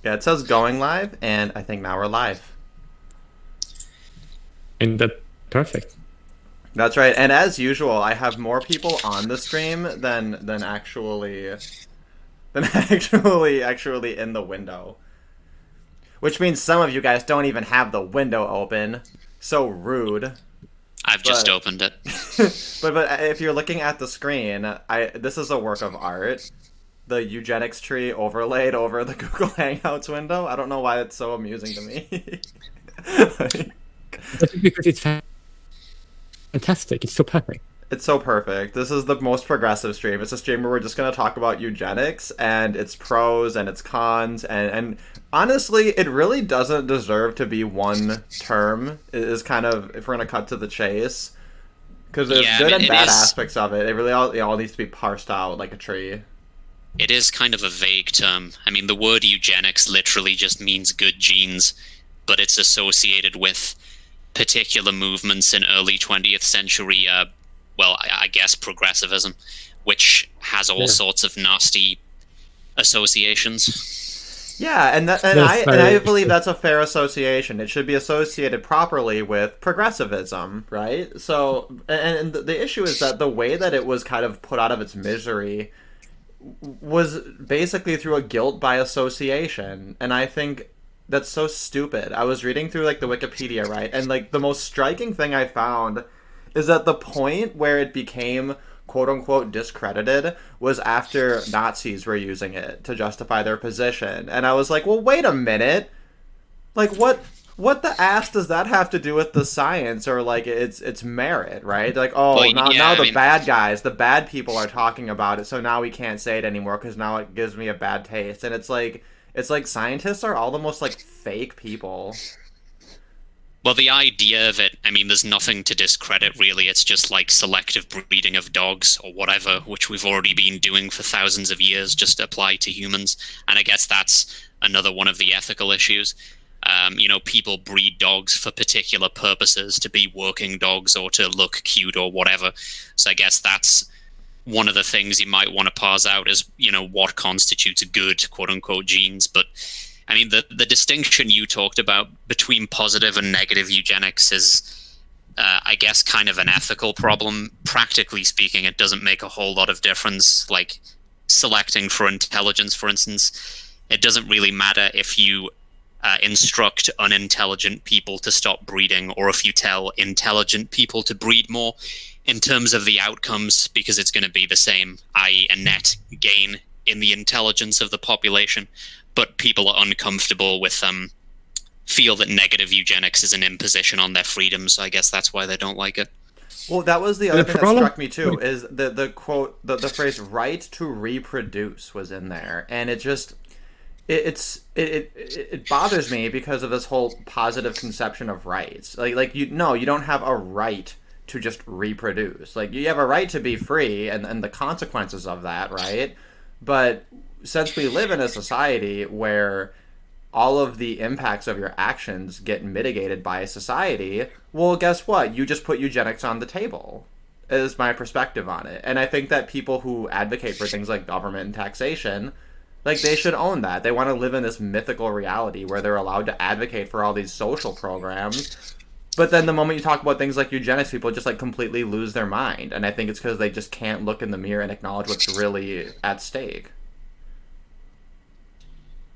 Yeah, it says going live, and I think now we're live. And that perfect. That's right. And as usual, I have more people on the stream than actually in the window. Which means some of you guys don't even have the window open. So rude. I've just But opened it. but if you're looking at the screen, I this is a work of art. The eugenics tree overlaid over the Google Hangouts window. I don't know why it's so amusing to me. That's because it's fantastic. It's so perfect. It's so perfect. This is the most progressive stream. It's a stream where we're just going to talk about eugenics and its pros and its cons. And honestly, it really doesn't deserve to be one term, is kind of, if we're going to cut to the chase. Because there's Yeah, good I mean, and bad aspects of it. It all needs to be parsed out like a tree. it is kind of a vague term. I mean, the word eugenics literally just means good genes, but it's associated with particular movements in early 20th century, well, I guess progressivism, which has all Yeah. sorts of nasty associations. Yeah, That's and I very believe that's a fair association. It should be associated properly with progressivism, right? So, and the issue is that the way that it was kind of put out of its misery was basically through a guilt by association, and I think that's so stupid. I was reading through like the Wikipedia, right, and like the most striking thing I found is that the point where it became quote unquote discredited was after Nazis were using it to justify their position. And I was like, well, wait a minute. Like what the ass does that have to do with the science or like its merit, right? Like, oh, Well, yeah, now I the mean, bad guys, the bad people are talking about it, so now we can't say it anymore because now it gives me a bad taste. And it's like scientists are all the most like fake people. well, the idea of it, I mean, there's nothing to discredit, really. It's just like selective breeding of dogs or whatever, which we've already been doing for thousands of years, just apply to humans. And I guess that's another one of the ethical issues. People breed dogs for particular purposes, to be working dogs or to look cute or whatever. So I guess that's one of the things you might want to parse out is, what constitutes good, quote unquote, genes. But I mean, the distinction you talked about between positive and negative eugenics is, I guess, kind of an ethical problem. Practically speaking, it doesn't make a whole lot of difference. Like selecting for intelligence, for instance, it doesn't really matter if you instruct unintelligent people to stop breeding or if you tell intelligent people to breed more in terms of the outcomes, because it's going to be the same, i.e. a net gain in the intelligence of the population. But people are uncomfortable with feel that negative eugenics is an imposition on their freedom, so I guess that's why they don't like it. Well, that was the other The thing that problem. struck me too. Is the quote, the phrase "right to reproduce" was in there, and it just it bothers me because of this whole positive conception of rights. Like you don't have a right to just reproduce. Like you have a right to be free and the consequences of that, right? But since we live in a society where all of the impacts of your actions get mitigated by society, well, guess what? You just put eugenics on the table, is my perspective on it. And I think that people who advocate for things like government and taxation, like they should own that. They want to live in this mythical reality where they're allowed to advocate for all these social programs. But then the moment you talk about things like eugenics, people just like completely lose their mind. And I think it's because they just can't look in the mirror and acknowledge what's really at stake.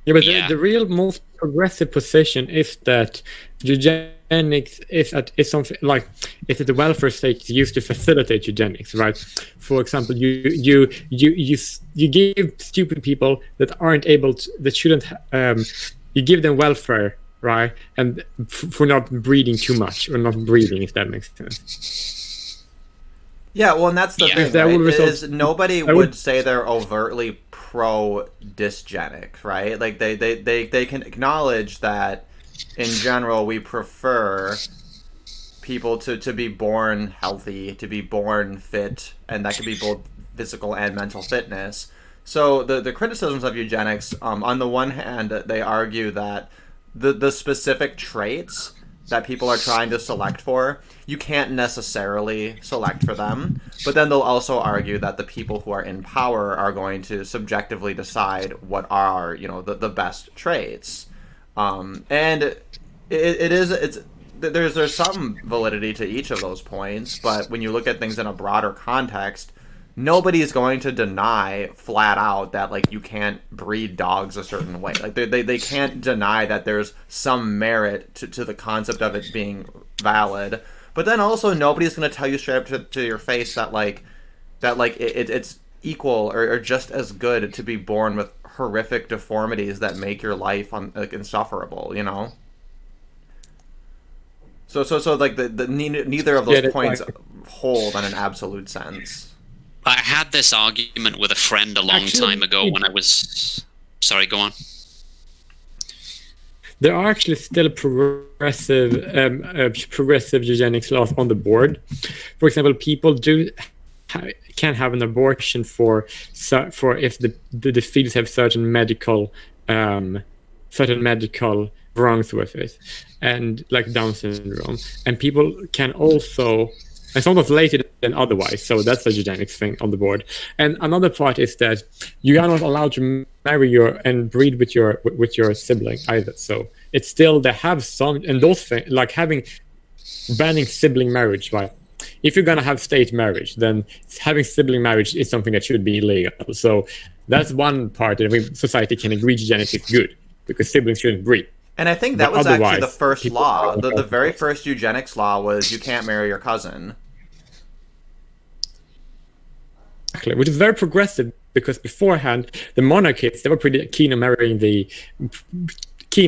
Yeah, but Yeah. the real most progressive position is that eugenics is something like it's the welfare state used to facilitate eugenics, right? For example, you give stupid people that aren't able to, that shouldn't you give them welfare, right? And for not breeding too much or not breeding, if that makes sense. Yeah, well, and that's the Yeah. thing, That right? would result- Is nobody that would would- say they're overtly pro dysgenic, right? Like they can acknowledge that in general we prefer people to be born healthy, to be born fit, and that could be both physical and mental fitness. So the criticisms of eugenics, on the one hand, they argue that the specific traits that people are trying to select for, you can't necessarily select for them. But then they'll also argue that the people who are in power are going to subjectively decide what are, the best traits. And there's some validity to each of those points, but when you look at things in a broader context, nobody is going to deny flat out that like you can't breed dogs a certain way. Like they can't deny that there's some merit to the concept of it being valid. But then also nobody's going to tell you straight up to your face that it's equal or just as good to be born with horrific deformities that make your life insufferable. So like neither of those points hold in an absolute sense. I had this argument with a friend a long time ago when I was... Sorry, go on. There are actually still progressive eugenics laws on the board. For example, people can have an abortion for if the fetus have certain medical wrongs with it, and like Down syndrome. And people can also... It's almost later than otherwise, so that's a eugenics thing on the board. And another part is that you are not allowed to marry and breed with your sibling either. So it's still they have some, and those things like banning sibling marriage. Right? If you're gonna have state marriage, then having sibling marriage is something that should be illegal. So that's one part that society can agree eugenics is good because siblings shouldn't breed. And I think that was actually the first law. The very first eugenics law was you can't marry your cousin. Exactly, which is very progressive because beforehand the monarchists, they were pretty keen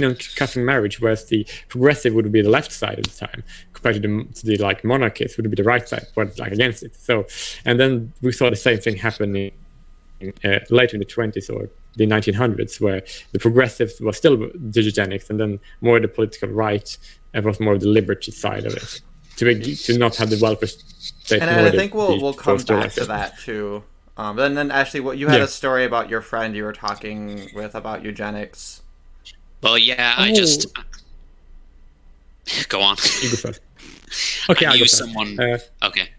on cousin marriage, whereas the progressive would be the left side at the time compared to the like monarchists would be the right side, but like against it. So, and then we saw the same thing happening later in the 20s or the 1900s, where the progressives was still the eugenics, and then more the political right was more of the liberty side of it, to not have the welfare state. And I think we'll come back to that too. And then actually, what you had a story about your friend you were talking with about eugenics. Well, yeah, I just go on. You go first. Okay, I knew someone. Okay.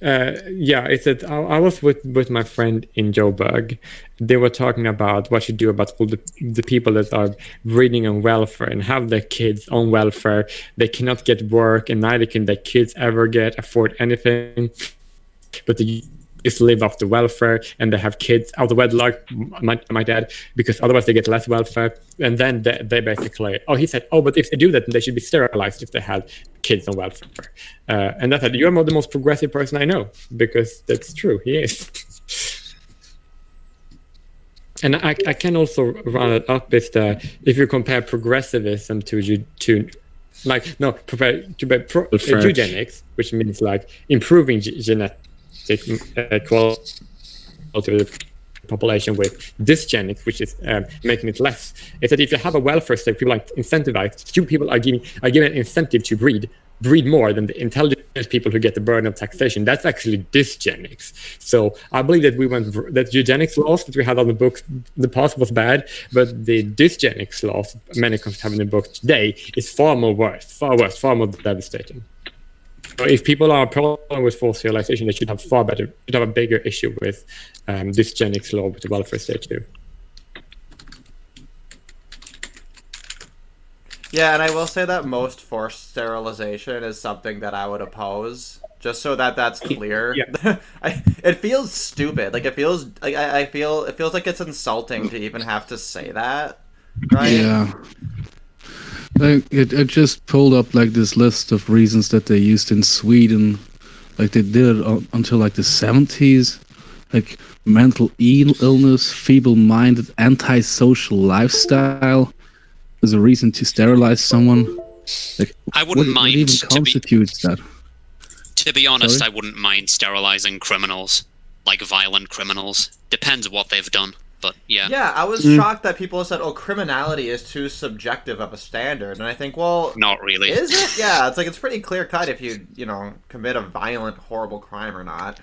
Yeah, it's that I was with my friend in Joburg. They were talking about what you do about all the people that are breeding on welfare and have their kids on welfare. They cannot get work, and neither can their kids ever afford anything. But they just live off the welfare, and they have kids out of wedlock, my dad, because otherwise they get less welfare. And then they basically, he said, but if they do that, then they should be sterilized if they have kids on welfare. And I thought, you're the most progressive person I know, because that's true, he is. And I can also run it up with if you compare progressivism to eugenics, which means like improving genetic quality of the population with dysgenics, which is making it less. It's that if you have a welfare state, people are incentivized. People are given an incentive to breed more than the intelligent people who get the burden of taxation. That's actually dysgenics. So I believe that eugenics laws that we had on the books in the past was bad, but the dysgenics laws many countries have in the books today is far more devastating. So if people are a problem with forced sterilization, they should have a bigger issue with dysgenics law with the welfare state too. Yeah, and I will say that most forced sterilization is something that I would oppose, just so that that's clear. Yeah. It feels stupid. Like it feels like it feels like it's insulting to even have to say that, right? Yeah. Like it just pulled up like this list of reasons that they used in Sweden. Like they did it until like the 70s. Like mental illness, feeble-minded, antisocial lifestyle as a reason to sterilize someone. Like I wouldn't mind. What even constitutes that? To be honest, Sorry? I wouldn't mind sterilizing criminals, like violent criminals. Depends what they've done. But yeah. Yeah, I was shocked that people said, criminality is too subjective of a standard. And I think, well... Not really. Is it? Yeah, it's pretty clear cut if you commit a violent, horrible crime or not.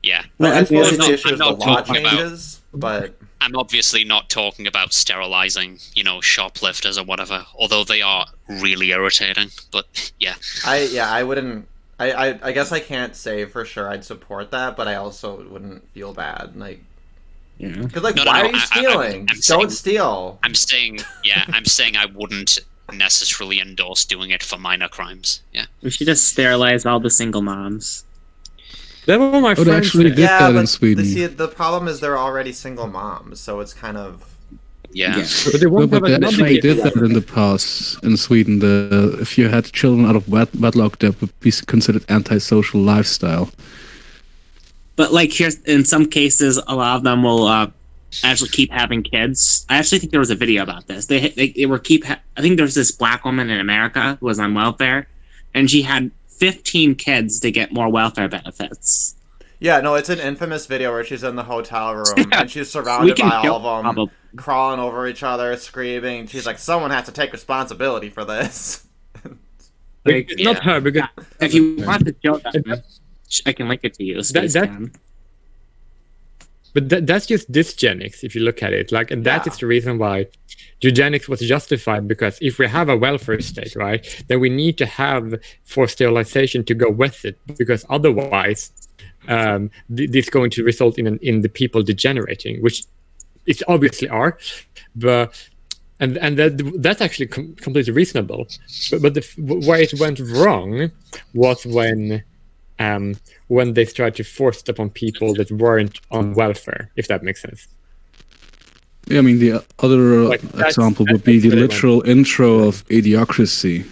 Yeah. Well, I suppose I'm the not- issue I'm is the not law talking about- changes, but I'm obviously not talking about sterilizing, shoplifters or whatever, although they are really irritating. But yeah. I wouldn't. I guess I can't say for sure I'd support that, but I also wouldn't feel bad. Like, Yeah. because like, No, why no, are you I'm stealing? saying- Don't steal. I'm saying I wouldn't necessarily endorse doing it for minor crimes. Yeah. We should just sterilize all the single moms. That was my But friend actually said. did Yeah, that in but Sweden. the problem is they're already single moms, so it's kind of. Yeah. Yeah. But they No, won't but have they another actually kid. did that in the past in Sweden. If you had children out of wedlock, that would be considered antisocial lifestyle. But like here's in some cases, a lot of them will actually keep having kids. I actually think there was a video about this. They were I think there was this black woman in America who was on welfare, and she had 15 kids to get more welfare benefits. Yeah, no, it's an infamous video where she's in the hotel room and she's We surrounded can by show all of them, probably. crawling over each other, screaming. She's like, "Someone has to take responsibility for this." Like, It's not her because if you want to show that, I can link it to you. Space that- Jam. But that's just dysgenics, if you look at it. Like, and that Yeah. is the reason why eugenics was justified. Because if we have a welfare state, right, then we need to have forced sterilization to go with it. Because otherwise, this is going to result in the people degenerating, which it obviously are. But and that's actually completely reasonable. But where it went wrong was when they tried to force it upon people that weren't on welfare, if that makes sense. Yeah, I mean, the other Like, that's- example would be that's the really literal intro of Idiocracy.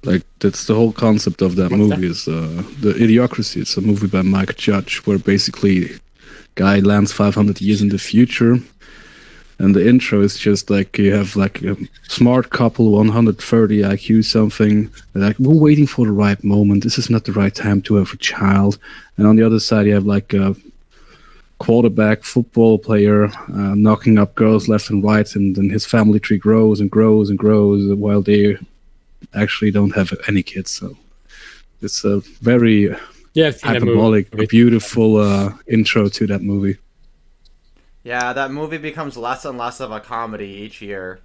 Like, that's the whole concept of that What's movie is the Idiocracy. It's a movie by Mike Judge where basically guy lands 500 years in the future. And the intro is just like you have like a smart couple, 130 IQ something. They're like, we're waiting for the right moment. This is not the right time to have a child. And on the other side, you have like a quarterback football player knocking up girls left and right. And then his family tree grows and grows and grows while they actually don't have any kids. So it's a very Yeah, I've seen that hyperbolic, movie. beautiful intro to that movie. Yeah, that movie becomes less and less of a comedy each year.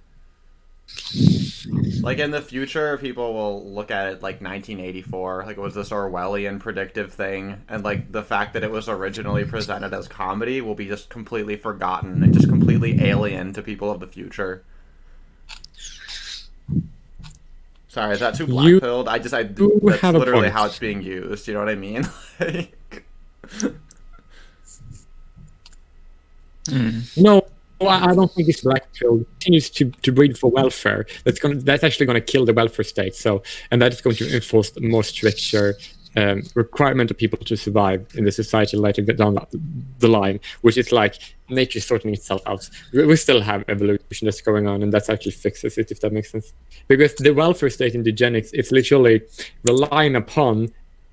Like in the future, people will look at it like 1984, like it was this Orwellian predictive thing, and like the fact that it was originally presented as comedy will be just completely forgotten and just completely alien to people of the future. Sorry, is that too You black-pilled? That's have a literally point. how it's being used. You know what I mean? Like, No, I don't think it's black pill. Continues to breed for welfare. That's actually going to kill the welfare state. So, and that is going to enforce more stricter requirement of people to survive in the society later down the line, which is like nature sorting itself out. We still have evolution that's going on, and that's actually fixes it, if that makes sense. Because the welfare state in eugenics is literally relying upon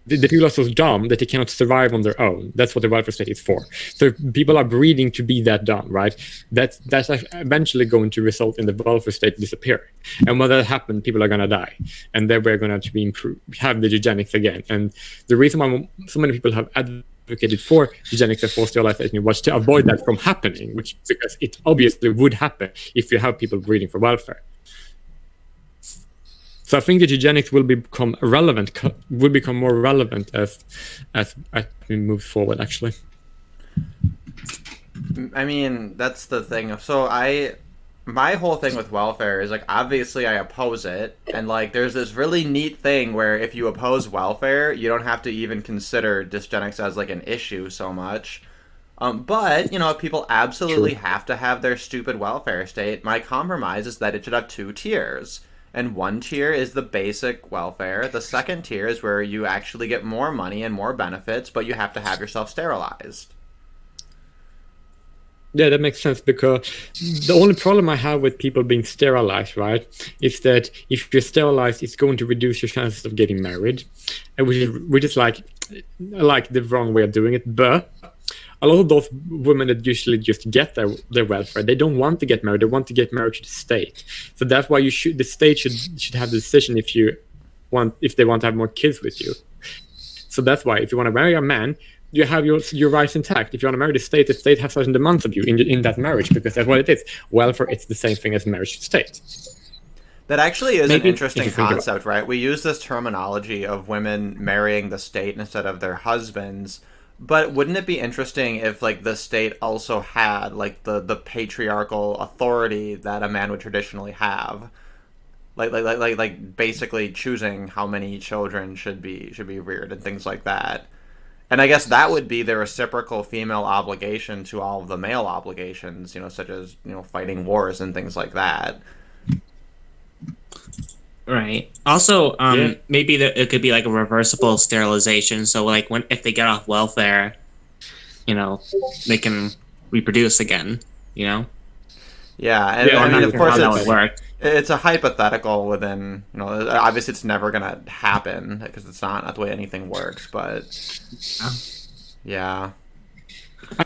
the people are so dumb that they cannot survive on their own. That's what the welfare state is for. So if people are breeding to be that dumb, right? That's eventually going to result in the welfare state disappearing. And when that happens, people are going to die. And then we're going to have the eugenics again. And the reason why so many people have advocated for eugenics and forced sterilization was to avoid that from happening, because it obviously would happen if you have people breeding for welfare. So I think that eugenics will become more relevant as we move forward. Actually, I mean, that's the thing. So my whole thing with welfare is like, obviously I oppose it, and like there's this really neat thing where if you oppose welfare, you don't have to even consider dysgenics as like an issue so much. But you know, if people absolutely have to have their stupid welfare state, my compromise is that it should have 2 tiers. And one tier is the basic welfare. The second tier is where you actually get more money and more benefits, but you have to have yourself sterilized. yeah, that makes sense. Because the only problem I have with people being sterilized, right, is that if you're sterilized, it's going to reduce your chances of getting married, and which is like the wrong way of doing it. But a lot of those women that usually just get their welfare, they don't want to get married. They want to get married to the state. So that's why the state should have the decision if they want to have more kids with you. So that's why if you want to marry a man, you have your rights intact. If you want to marry the state has certain demands of you in that marriage, because that's what it is. Welfare, it's the same thing as marriage to state. That actually is Maybe an interesting if you think about concept, right? We use this terminology of women marrying the state instead of their husbands. But wouldn't it be interesting if, like, the state also had, like, the patriarchal authority that a man would traditionally have, like basically choosing how many children should be reared and things like that. And I guess that would be the reciprocal female obligation to all of the male obligations, such as fighting wars and things like that. Right. Also, Yeah. maybe it could be like a reversible sterilization. So, like, if they get off welfare, they can reproduce again. Yeah, and Yeah, I mean, I'm not of sure course, how that would work. it's a hypothetical within, obviously it's never gonna happen because it's not the way anything works. But yeah,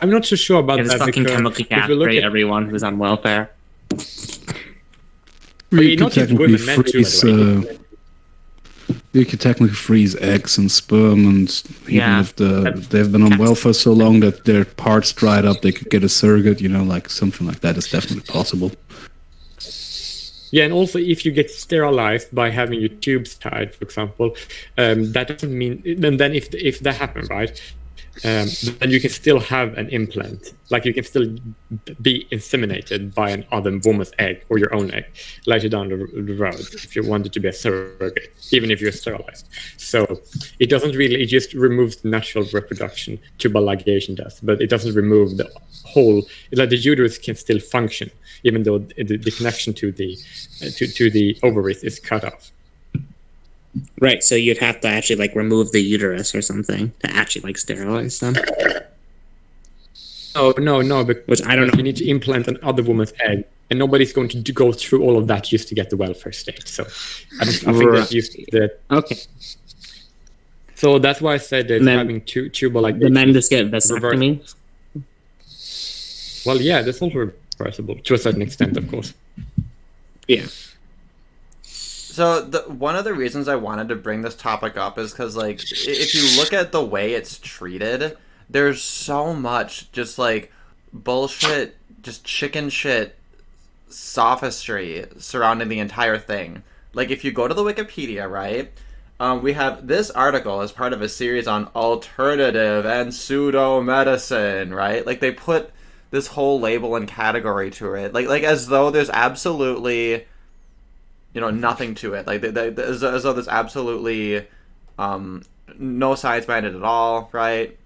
I'm not so sure about Just that. fucking because chemically if you look castrate at everyone who's on welfare. You not could just technically women, men too, by freeze. the way. You could technically freeze eggs and sperm, and even Yeah, if they've been on welfare so long that their parts dried up, they could get a surrogate. Like something like that is definitely possible. Yeah, and also if you get sterilized by having your tubes tied, for example, that doesn't mean. And then if that happened, right, then you can still have an implant. Like you can still be inseminated by another woman's egg or your own egg later down the road if you wanted to be a surrogate, even if you're sterilized. So it doesn't really. It just removes the natural reproduction, tubal ligation does, but it doesn't remove the whole. Like the uterus can still function, even though the connection to the ovaries is cut off. Right. So you'd have to actually like remove the uterus or something to actually like sterilize them. Oh no, because Which I don't know. you need to implant another woman's egg, and nobody's going to go through all of that just to get the welfare state. So I think that's just the. Okay. So that's why I said that And then having tubal ligation. The men just get vasectomy. Well, yeah, that's also reversible to a certain extent, of course. Yeah. So one of the reasons I wanted to bring this topic up is because, like, if you look at the way it's treated, there's so much just like bullshit, just chicken shit sophistry surrounding the entire thing. Like, if you go to the Wikipedia, right, we have this article as part of a series on alternative and pseudo medicine, right? Like, they put this whole label and category to it, like as though there's absolutely nothing to it. Like as though there's absolutely no science behind it at all, right?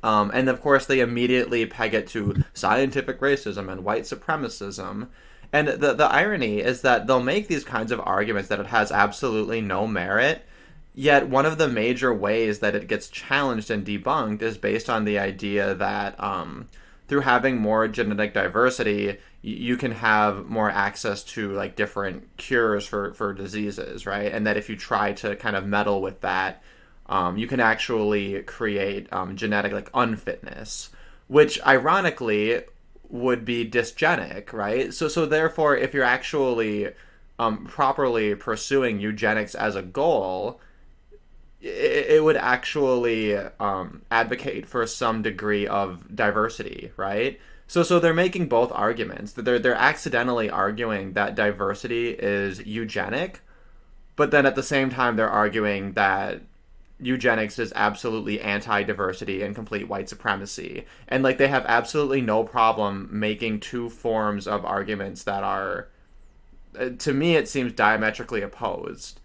And of course they immediately peg it to scientific racism and white supremacism. And the irony is that they'll make these kinds of arguments that it has absolutely no merit, yet one of the major ways that it gets challenged and debunked is based on the idea that through having more genetic diversity, you can have more access to like different cures for diseases, right? And that if you try to kind of meddle with that, you can actually create genetic like unfitness, which ironically would be dysgenic, right? So therefore, if you're actually properly pursuing eugenics as a goal, it would actually advocate for some degree of diversity, right? So they're making both arguments. They're accidentally arguing that diversity is eugenic, but then at the same time they're arguing that eugenics is absolutely anti-diversity and complete white supremacy. And like they have absolutely no problem making two forms of arguments that are, to me, it seems diametrically opposed.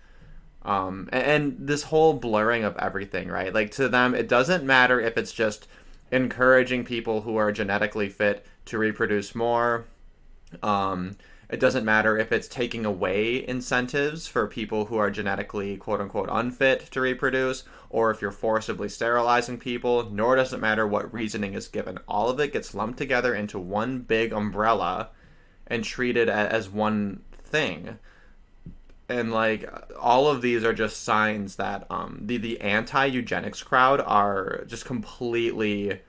And this whole blurring of everything, right? Like to them, it doesn't matter if it's just encouraging people who are genetically fit to reproduce more. It doesn't matter if it's taking away incentives for people who are genetically quote unquote unfit to reproduce, or if you're forcibly sterilizing people, nor does it matter what reasoning is given. All of it gets lumped together into one big umbrella and treated as one thing. And like all of these are just signs that the anti-eugenics crowd are just completely,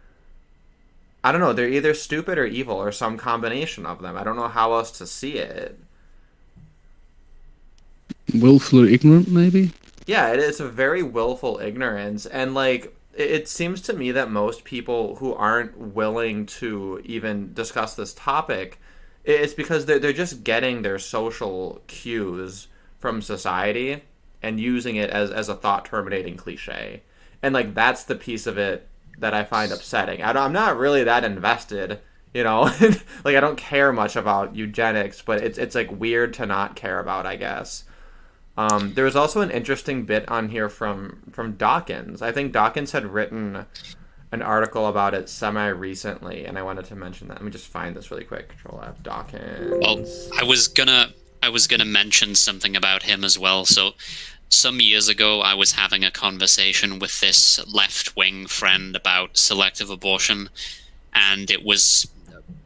I don't know, they're either stupid or evil or some combination of them. I don't know how else to see it. Willfully ignorant, maybe. Yeah, it's a very willful ignorance, and like it seems to me that most people who aren't willing to even discuss this topic, it's because they're just getting their social cues from society and using it as a thought terminating cliche, and like that's the piece of it that I find upsetting. I'm not really that invested. Like I don't care much about eugenics, but it's like weird to not care about, I guess. There was also an interesting bit on here from Dawkins. I think Dawkins had written an article about it semi recently, and I wanted to mention that. Let me just find this really quick. Control F Dawkins. Well, I was gonna mention something about him as well. So some years ago, I was having a conversation with this left-wing friend about selective abortion, and it was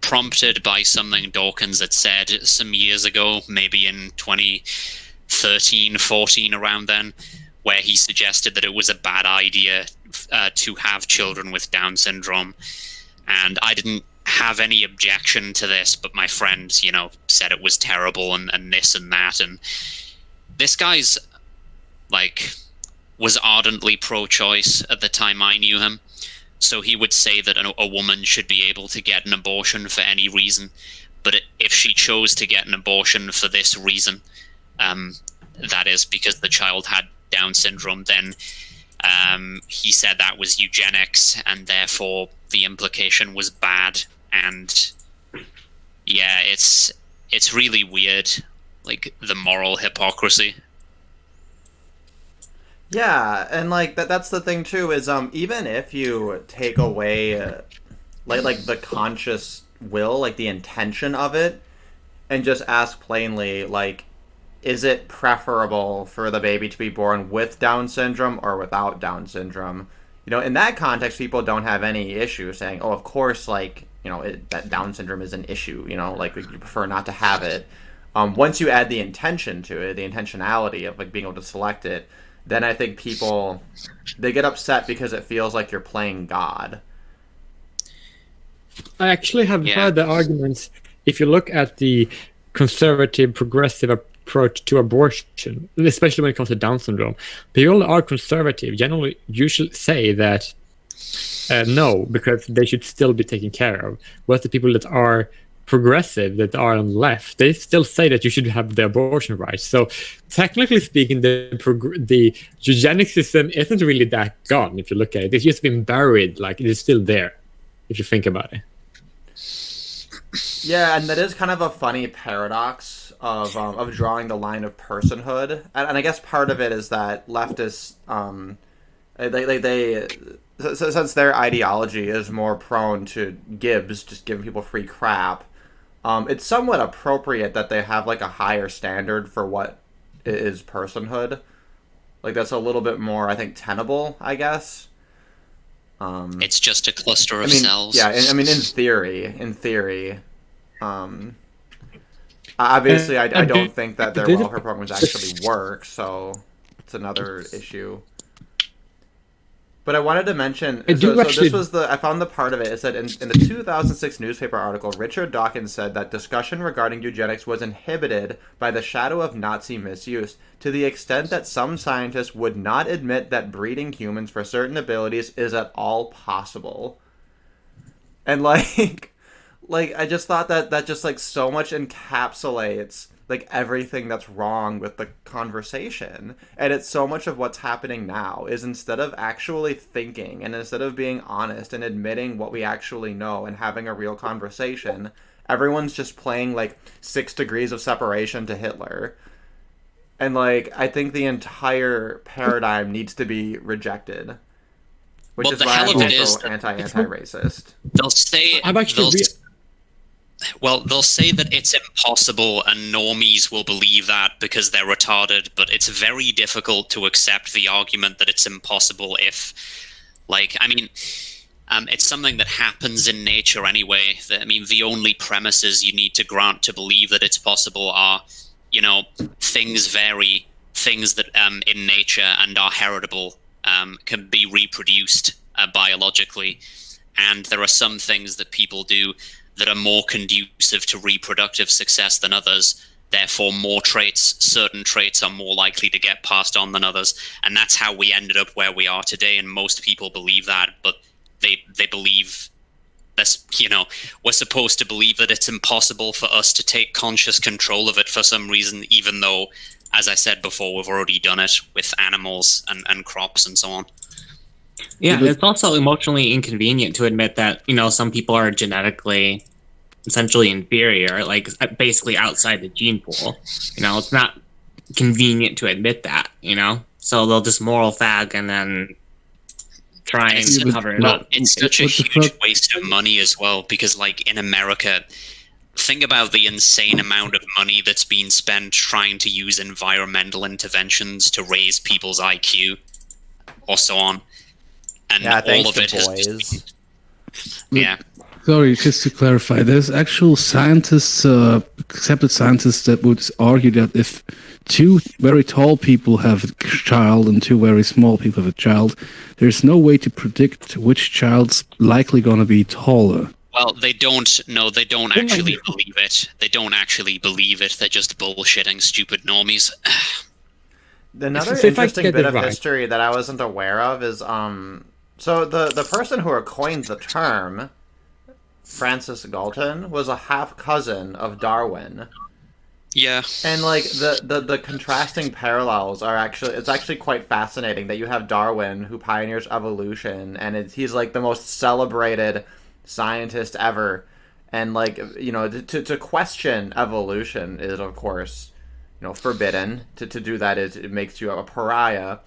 prompted by something Dawkins had said some years ago, maybe in 2013, 14, around then, where he suggested that it was a bad idea to have children with Down syndrome. And I didn't have any objection to this, but my friends, said it was terrible and this and that. And this guy's, was ardently pro-choice at the time I knew him. So he would say that a woman should be able to get an abortion for any reason, but if she chose to get an abortion for this reason, that is because the child had Down syndrome, then he said that was eugenics, and therefore the implication was bad. And yeah, it's really weird, like the moral hypocrisy. Yeah, and like that's the thing too is even if you take away like the conscious will, like the intention of it, and just ask plainly, like, is it preferable for the baby to be born with Down syndrome or without Down syndrome? In that context, people don't have any issue saying, oh, of course, like, that Down syndrome is an issue, like you prefer not to have it. Once you add the intention to it, the intentionality of like being able to select it, then I think people, they get upset because it feels like you're playing God. I actually have heard the arguments. If you look at the conservative, progressive approach to abortion, especially when it comes to Down syndrome, people are conservative generally usually say that no, because they should still be taken care of. Whereas the people that are progressive, that are on the left, they still say that you should have the abortion rights. So technically speaking, the eugenic system isn't really that gone if you look at it. It's just been buried, like it is still there if you think about it. Yeah, and that is kind of a funny paradox of drawing the line of personhood, and I guess part of it is that leftists, since their ideology is more prone to Gibbs, just giving people free crap, it's somewhat appropriate that they have like a higher standard for what is personhood. Like that's a little bit more, I think, tenable, I guess. It's just a cluster of cells. Yeah, I mean, in theory, obviously, I don't think that their welfare programs actually work, so it's another issue. But I wanted to mention, so this was I found the part of it. It said in the 2006 newspaper article, Richard Dawkins said that discussion regarding eugenics was inhibited by the shadow of Nazi misuse to the extent that some scientists would not admit that breeding humans for certain abilities is at all possible. And like I just thought that just like so much encapsulates like everything that's wrong with the conversation. And it's so much of what's happening now is instead of actually thinking and instead of being honest and admitting what we actually know and having a real conversation, everyone's just playing like 6 degrees of separation to Hitler. And like I think the entire paradigm needs to be rejected. Which is why I'm also anti-racist. They'll say they'll say that it's impossible and normies will believe that because they're retarded, but it's very difficult to accept the argument that it's impossible if, it's something that happens in nature anyway. The only premises you need to grant to believe that it's possible are, things vary, things that in nature and are heritable can be reproduced biologically, and there are some things that people do that are more conducive to reproductive success than others. therefore certain traits are more likely to get passed on than others. And that's how we ended up where we are today. And most people believe that, but they believe this, we're supposed to believe that it's impossible for us to take conscious control of it for some reason, even though, as I said before, we've already done it with animals and crops and so on. Yeah, it's also emotionally inconvenient to admit that, some people are genetically essentially inferior, like basically outside the gene pool. It's not convenient to admit that, so they'll just moral fag and then try and cover it up. It's such a huge waste of money as well, because like in America, think about the insane amount of money that's been spent trying to use environmental interventions to raise people's IQ or so on. And all of it has Sorry, just to clarify, there's actual scientists, accepted scientists, that would argue that if two very tall people have a child and two very small people have a child, there's no way to predict which child's likely going to be taller. Well, they don't actually believe it. They don't actually believe it. They're just bullshitting stupid normies. Another interesting bit of history that I wasn't aware of is so the person who coined the term, Francis Galton, was a half cousin of Darwin. Yeah. And like the contrasting parallels are it's actually quite fascinating that you have Darwin, who pioneers evolution, and he's like the most celebrated scientist ever, and like to question evolution is of course forbidden. To do that it makes you a pariah.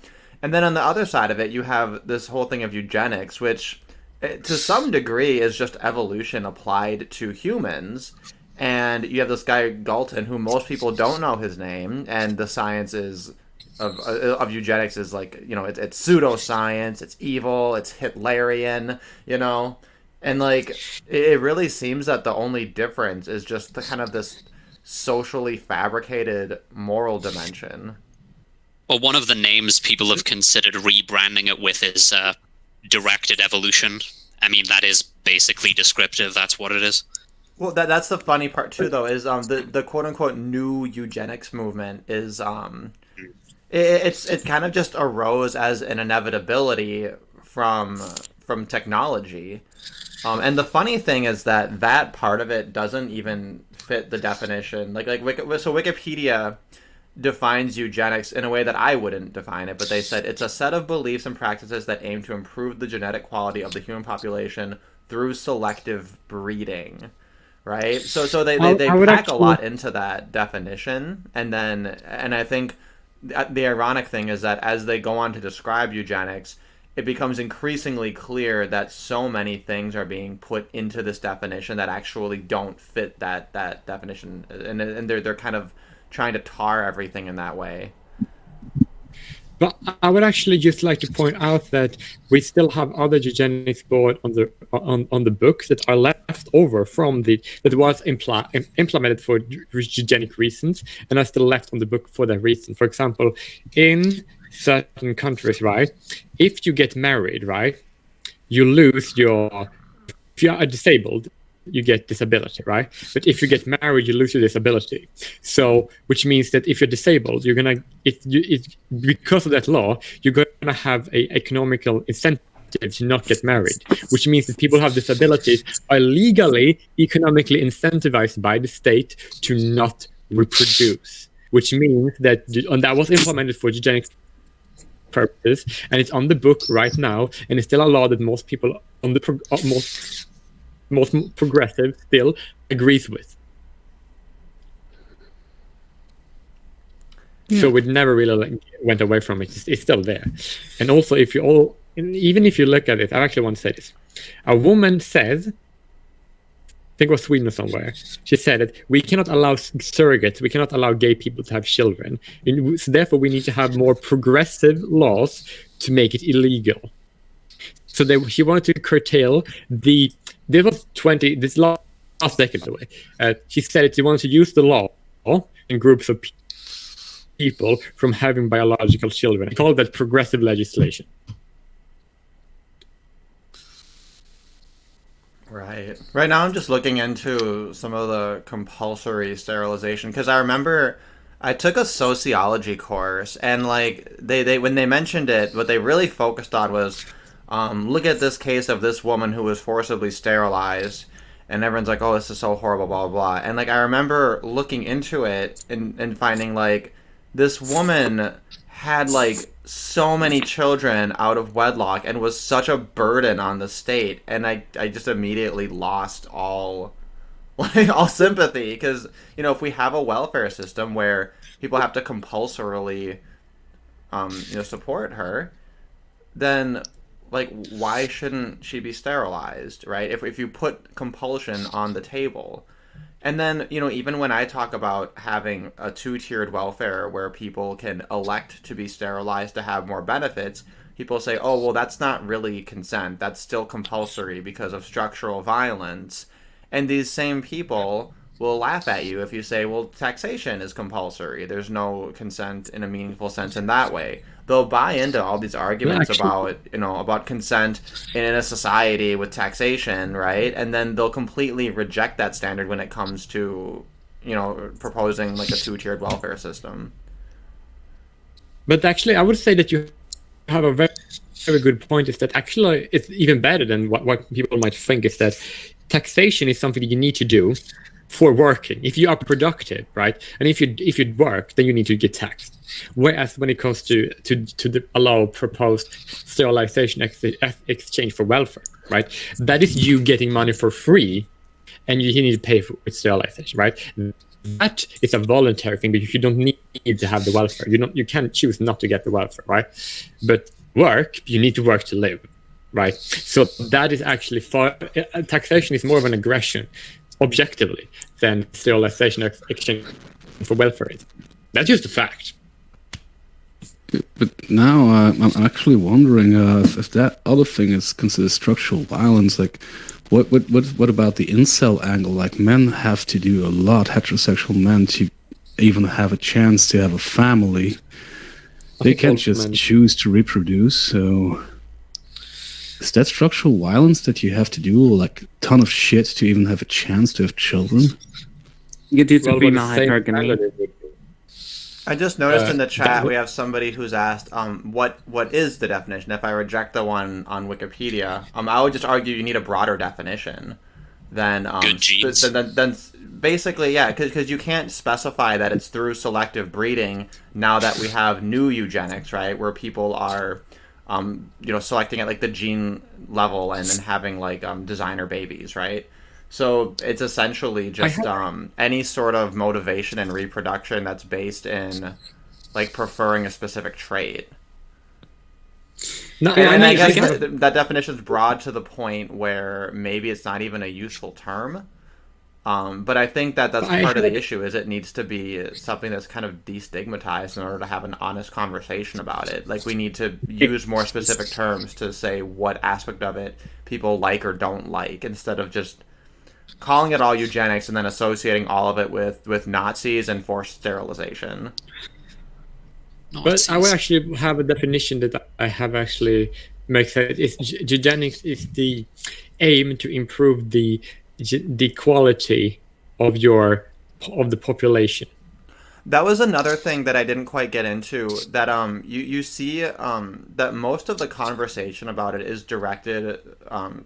And then on the other side of it, you have this whole thing of eugenics, which to some degree is just evolution applied to humans. And you have this guy Galton, who most people don't know his name, and the science of eugenics is like, it's pseudoscience, it's evil, it's Hitlerian, and like it really seems that the only difference is just the kind of this socially fabricated moral dimension. Well, one of the names people have considered rebranding it with is directed evolution. I mean, that is basically descriptive. That's what it is. Well, that's the funny part too, though, is the quote unquote new eugenics movement is it kind of just arose as an inevitability from technology, and the funny thing is that part of it doesn't even fit the definition. So Wikipedia defines eugenics in a way that I wouldn't define it, but they said it's a set of beliefs and practices that aim to improve the genetic quality of the human population through selective breeding. Right? So they pack a lot into that definition, and I think the ironic thing is that as they go on to describe eugenics, it becomes increasingly clear that so many things are being put into this definition that actually don't fit that definition, and they're kind of trying to tar everything in that way. But I would actually just like to point out that we still have other eugenics board on the books that are left over from that was implemented for eugenic reasons and are still left on the book for that reason. For example, in certain countries, right, if you get married, right, you lose if you are disabled, you get disability, right? But if you get married, you lose your disability. So, which means that if you're disabled, because of that law, you're gonna have a economical incentive to not get married. Which means that people who have disabilities are legally, economically incentivized by the state to not reproduce. Which means that, and that was implemented for eugenics purpose, and it's on the book right now, and it's still a law that most people on the most progressive still agrees with. Yeah. So it never really went away from it. It's still there. And also, even if you look at it, I actually want to say this. A woman said, I think it was Sweden or somewhere, she said that we cannot allow surrogates, we cannot allow gay people to have children. And so therefore, we need to have more progressive laws to make it illegal. So she wanted to curtail this last decade, by the way. She said that she wanted to use the law in groups of people from having biological children. She called that progressive legislation. Right. Right now, I'm just looking into some of the compulsory sterilization because I remember I took a sociology course and like they when they mentioned it, what they really focused on was look at this case of this woman who was forcibly sterilized, and everyone's like, oh, this is so horrible, blah blah blah. And like I remember looking into it and finding like this woman had like so many children out of wedlock and was such a burden on the state, and I just immediately lost all like all sympathy because if we have a welfare system where people have to compulsorily support her, then like why shouldn't she be sterilized, right? If you put compulsion on the table. And then, even when I talk about having a two-tiered welfare where people can elect to be sterilized to have more benefits, people say, oh, well, that's not really consent. That's still compulsory because of structural violence. And these same people will laugh at you if you say, well, taxation is compulsory. There's no consent in a meaningful sense in that way. They'll buy into all these arguments about consent in a society with taxation, right? And then they'll completely reject that standard when it comes to, proposing like a two-tiered welfare system. But actually, I would say that you have a very, very good point. Is that actually it's even better than what people might think? Is that taxation is something you need to do for working. If you are productive, right, and if you work, then you need to get taxed. Whereas when it comes to allow proposed sterilization exchange for welfare, right, that is you getting money for free, and you need to pay for sterilization, right? That is a voluntary thing because you don't need to have the welfare. You can choose not to get the welfare, right? But you need to work to live, right? So that is actually taxation is more of an aggression, objectively, than sterilization exchange for welfare is. That's just a fact. But now I'm actually wondering if that other thing is considered structural violence. Like, what about the incel angle? Like, men have to do a lot, heterosexual men, to even have a chance to have a family. They can't just choose to reproduce. So, is that structural violence that you have to do like a ton of shit to even have a chance to have children? You do some female hypergamy. I just noticed in the chat we have somebody who's asked, what is the definition? If I reject the one on Wikipedia, I would just argue you need a broader definition than than basically, yeah, because you can't specify that it's through selective breeding now that we have new eugenics, right, where people are selecting at like the gene level and then having like designer babies, right? So it's essentially just any sort of motivation and reproduction that's based in like preferring a specific trait. No, and I guess that definition is broad to the point where maybe it's not even a useful term. But I think that's part of the issue is it needs to be something that's kind of destigmatized in order to have an honest conversation about it. Like we need to use more specific terms to say what aspect of it people like or don't like instead of just calling it all eugenics and then associating all of it with Nazis and forced sterilization. But I will actually have a definition that I have actually makes it. Eugenics is the aim to improve the quality of the population. That was another thing that I didn't quite get into. That you see that most of the conversation about it is directed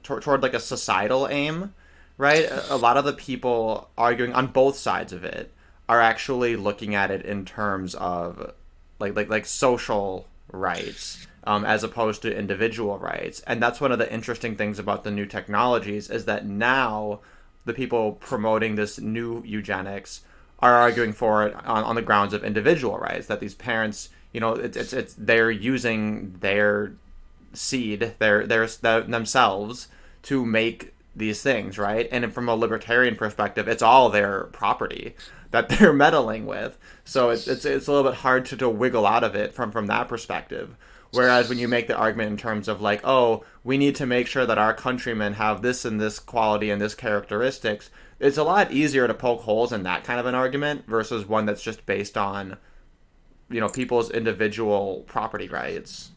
toward like a societal aim, right? A lot of the people arguing on both sides of it are actually looking at it in terms of like social rights as opposed to individual rights. And that's one of the interesting things about the new technologies is that now the people promoting this new eugenics are arguing for it on the grounds of individual rights, that these parents, it's they're using their seed, their themselves to make these things, right? And from a libertarian perspective, it's all their property that they're meddling with. So it's a little bit hard to wiggle out of it from that perspective. Whereas when you make the argument in terms of like, oh, we need to make sure that our countrymen have this and this quality and this characteristics, it's a lot easier to poke holes in that kind of an argument versus one that's just based on, people's individual property rights.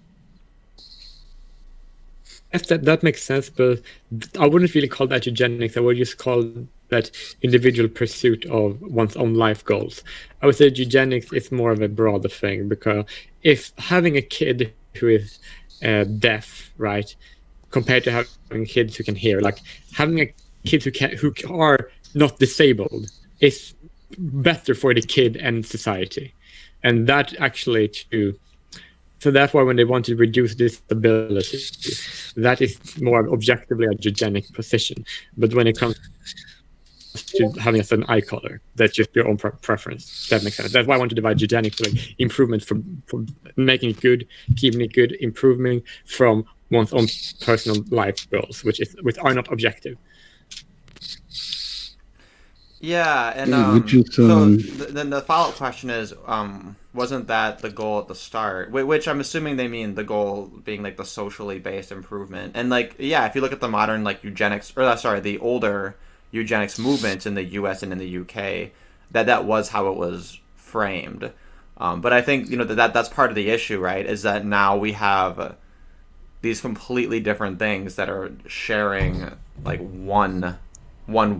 Yes, that makes sense, but I wouldn't really call that eugenics. I would just call that individual pursuit of one's own life goals. I would say eugenics is more of a broader thing, because if having a kid who is deaf, right, compared to having kids who can hear, like having a kids who are not disabled is better for the kid and society, and that actually too. So therefore, when they want to reduce disability, that is more objectively a eugenic position. But when it comes to having a certain eye color, that's just your own preference. That makes sense. That's why I want to divide eugenics to like improvement from making it good, keeping it good, improving from one's own personal life goals, which are not objective. Yeah, and then the follow-up question is, wasn't that the goal at the start? Which I'm assuming they mean the goal being like the socially based improvement. And like, yeah, if you look at the modern like eugenics, or sorry, the older eugenics movements in the U.S. and in the U.K., that was how it was framed. But I think that's part of the issue, right? Is that now we have these completely different things that are sharing like one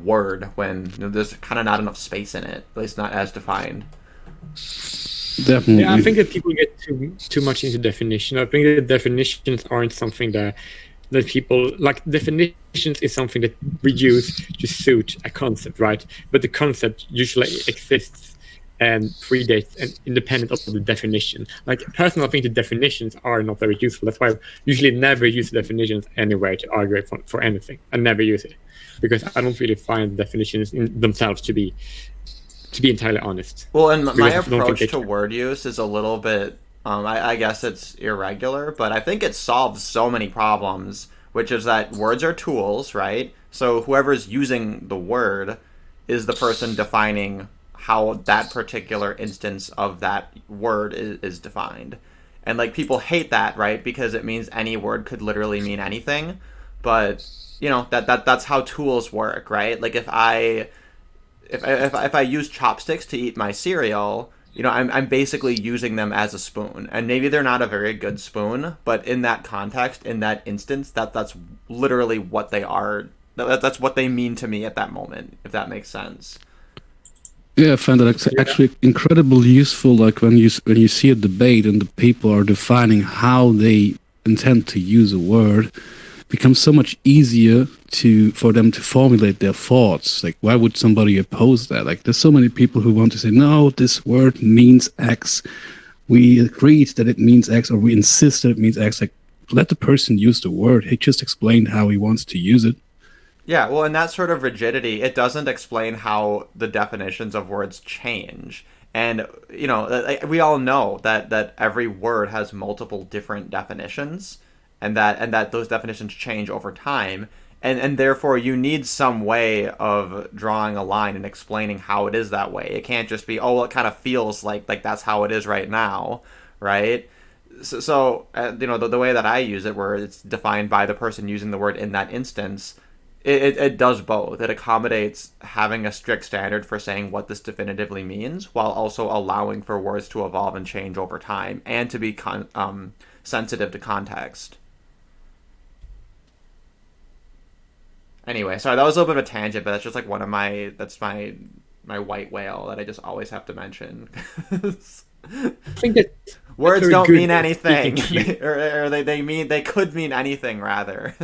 word when there's kind of not enough space in it, at least not as defined. Definitely. Yeah, I think that people get too much into definition. I think that definitions aren't something that people like. Definitions is something that we use to suit a concept, right? But the concept usually exists and predates and independent of the definition. Like personally, I think the definitions are not very useful. That's why I usually never use definitions anywhere to argue for anything. I never use it because I don't really find definitions in themselves to be entirely honest. Well, and my approach to word use is a little bit, I guess it's irregular, but I think it solves so many problems, which is that words are tools, right? So whoever's using the word is the person defining how that particular instance of that word is defined. And like people hate that, right? Because it means any word could literally mean anything. But that's how tools work, right? Like if I use chopsticks to eat my cereal, I'm basically using them as a spoon. And maybe they're not a very good spoon, but in that context, in that instance, that's literally what they are. That's what they mean to me at that moment, if that makes sense. Yeah, I find that actually incredibly useful. Like when you see a debate and the people are defining how they intend to use a word, it becomes so much easier for them to formulate their thoughts. Like, why would somebody oppose that? Like, there's so many people who want to say, no, this word means X. We agreed that it means X, or we insist that it means X. Like, let the person use the word. He just explained how he wants to use it. Yeah, well, and that sort of rigidity, it doesn't explain how the definitions of words change. And, we all know that every word has multiple different definitions, and that those definitions change over time. And therefore, you need some way of drawing a line and explaining how it is that way. It can't just be, it kind of feels like that's how it is right now, right? So the way that I use it, where it's defined by the person using the word in that instance, it does both. It accommodates having a strict standard for saying what this definitively means, while also allowing for words to evolve and change over time, and to be sensitive to context. Anyway, sorry, that was a little bit of a tangent, but that's just like that's my white whale that I just always have to mention. I think that words don't mean anything, or they could mean anything rather.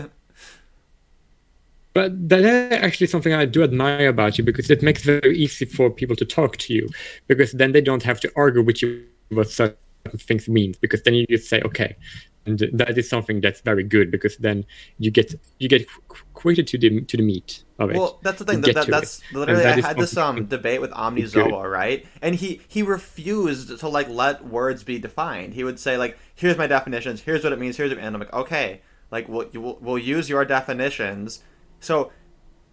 But that is actually something I do admire about you, because it makes it very easy for people to talk to you, because then they don't have to argue with you what certain things mean, because then you just say, okay. And that is something that's very good, because then you get quicker to the meat of it. Well, that's the thing. That's literally, I had this debate with Omni Zoa, right? And he refused to let words be defined. He would say here's my definitions, here's what it means, and I'm like, okay, we'll use your definitions. So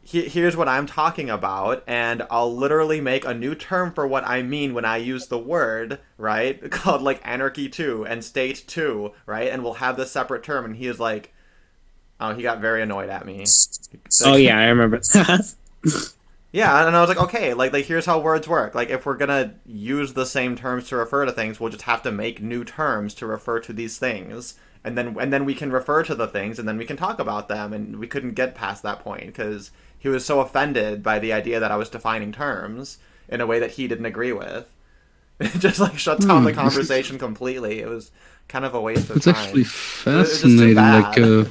here's what I'm talking about, and I'll literally make a new term for what I mean when I use the word, right? Called anarchy 2 and state 2, right? And we'll have this separate term. And he is like, he got very annoyed at me. Oh yeah, I remember. Yeah, and I was like, okay, here's how words work. If we're gonna use the same terms to refer to things, we'll just have to make new terms to refer to these things. and then we can refer to the things, and then we can talk about them. And we couldn't get past that point because he was so offended by the idea that I was defining terms in a way that he didn't agree with. It just like shut down the conversation completely. It was kind of a waste of It's time. actually It was just too fascinating. bad.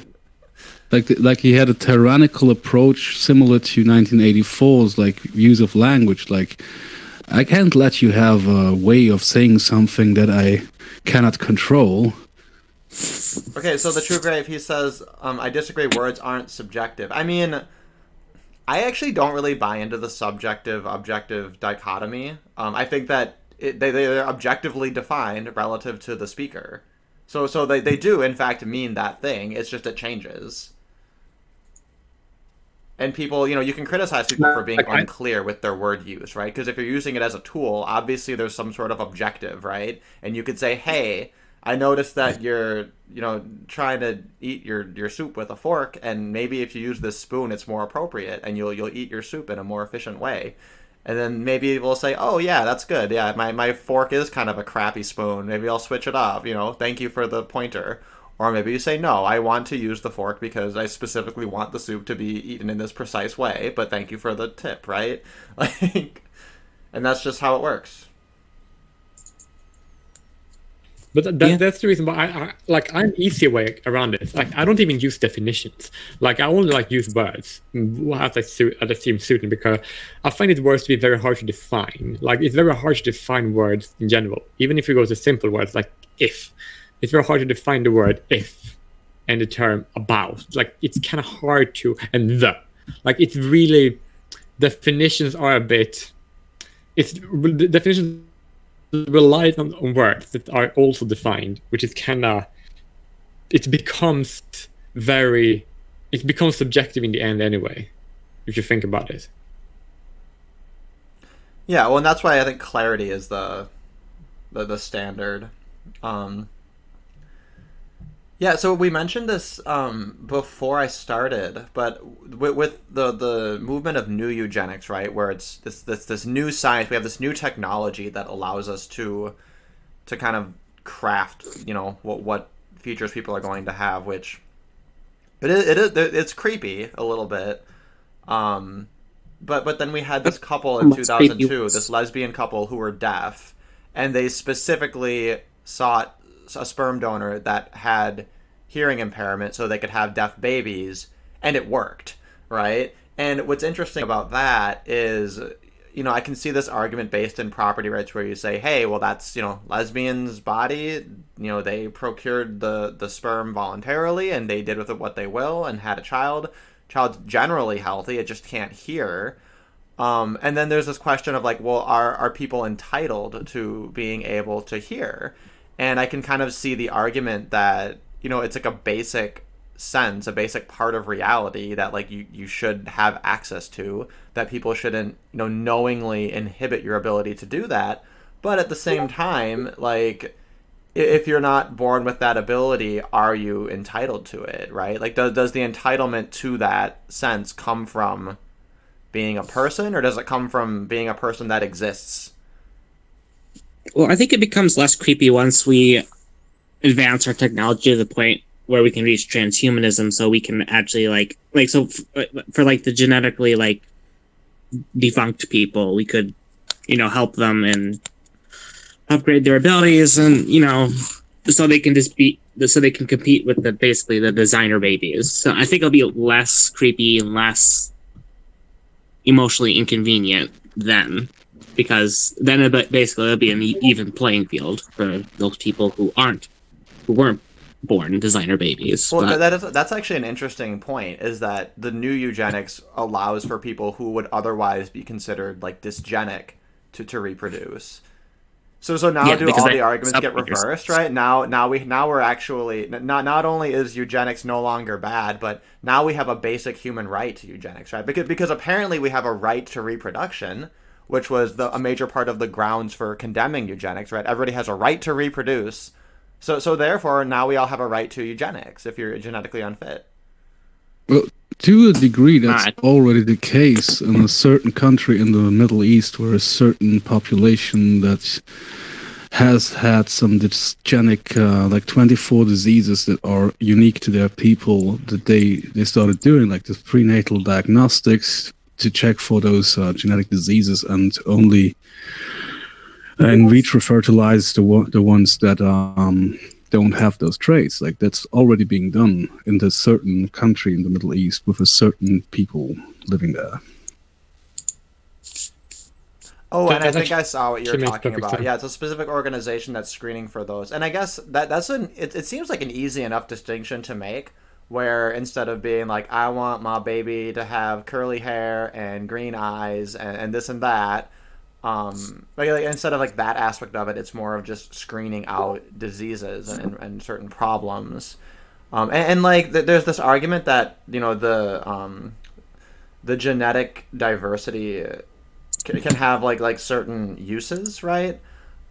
Like he had a tyrannical approach similar to 1984's like use of language. Like, I can't let you have a way of saying something that I cannot control. Okay, so the True Grave, he says, I disagree, words aren't subjective. I mean, I actually don't really buy into the subjective-objective dichotomy. I think that they're objectively defined relative to the speaker. So they do, in fact, mean that thing. It's just it changes. And people, you can criticize people for being unclear with their word use, right? Because if you're using it as a tool, obviously there's some sort of objective, right? And you could say, hey, I noticed that you're, trying to eat your soup with a fork, and maybe if you use this spoon, it's more appropriate, and you'll eat your soup in a more efficient way. And then maybe we'll say, oh, yeah, that's good. Yeah, my fork is kind of a crappy spoon. Maybe I'll switch it up, thank you for the pointer. Or maybe you say, no, I want to use the fork because I specifically want the soup to be eaten in this precise way, but thank you for the tip, right? And that's just how it works. But that's the reason why I'm easier way around it. Like, I don't even use definitions. Like, I only use words as I seem suited, because I find it words to be very hard to define. Like, it's very hard to define words in general. Even if you go to simple words like if, it's very hard to define the word if and the term about. Like, it's kind of hard to, and the. Like, it's really, definitions are a bit, the definitions relies on words that are also defined, which is kind of, it becomes subjective in the end anyway, if you think about it. Yeah, well, and that's why I think clarity is the standard. Yeah, so we mentioned this before I started, but with the movement of new eugenics, right, where it's this new science, we have this new technology that allows us to kind of craft, what features people are going to have, which it's creepy a little bit. But then we had this couple in 2002, this lesbian couple who were deaf, and they specifically sought a sperm donor that had hearing impairment so they could have deaf babies, and it worked, right? And what's interesting about that is, I can see this argument based in property rights where you say, hey, well, that's, lesbian's body, they procured the sperm voluntarily and they did with it what they will and had a child. Child's generally healthy, it just can't hear. And then there's this question of like, well, are people entitled to being able to hear? And I can kind of see the argument that, it's like a basic sense, a basic part of reality that like you should have access to, that people shouldn't, knowingly inhibit your ability to do that. But at the same time, like, if you're not born with that ability, are you entitled to it, right? Like, does the entitlement to that sense come from being a person, or does it come from being a person that exists? Well, I think it becomes less creepy once we advance our technology to the point where we can reach transhumanism, so we can actually for the genetically defunct people, we could help them and upgrade their abilities, and so they can compete with the designer babies. So I think it'll be less creepy and less emotionally inconvenient then, because then it'll be an even playing field for those people who weren't born designer babies. Well, that's actually an interesting point, is that the new eugenics allows for people who would otherwise be considered like dysgenic to reproduce. So now all the arguments get reversed, right? Now we're actually not only is eugenics no longer bad, but now we have a basic human right to eugenics, right? Because apparently we have a right to reproduction, which was a major part of the grounds for condemning eugenics, right? Everybody has a right to reproduce. So therefore, now we all have a right to eugenics if you're genetically unfit. Well, to a degree, that's already the case in a certain country in the Middle East, where a certain population that has had some dysgenic, like 24 diseases that are unique to their people that they started doing, like this prenatal diagnostics to check for those genetic diseases and only in vitro fertilize the ones that don't have those traits. Like that's already being done in this certain country in the Middle East with a certain people living there. Oh, and I That think I saw what you're makes talking perfect about. sense. Yeah, it's a specific organization that's screening for those. And I guess it seems like an easy enough distinction to make, where instead of being like, I want my baby to have curly hair and green eyes and this and that, like instead of like that aspect of it, it's more of just screening out diseases and certain problems. And like there's this argument that, you know, the genetic diversity can have like certain uses, right?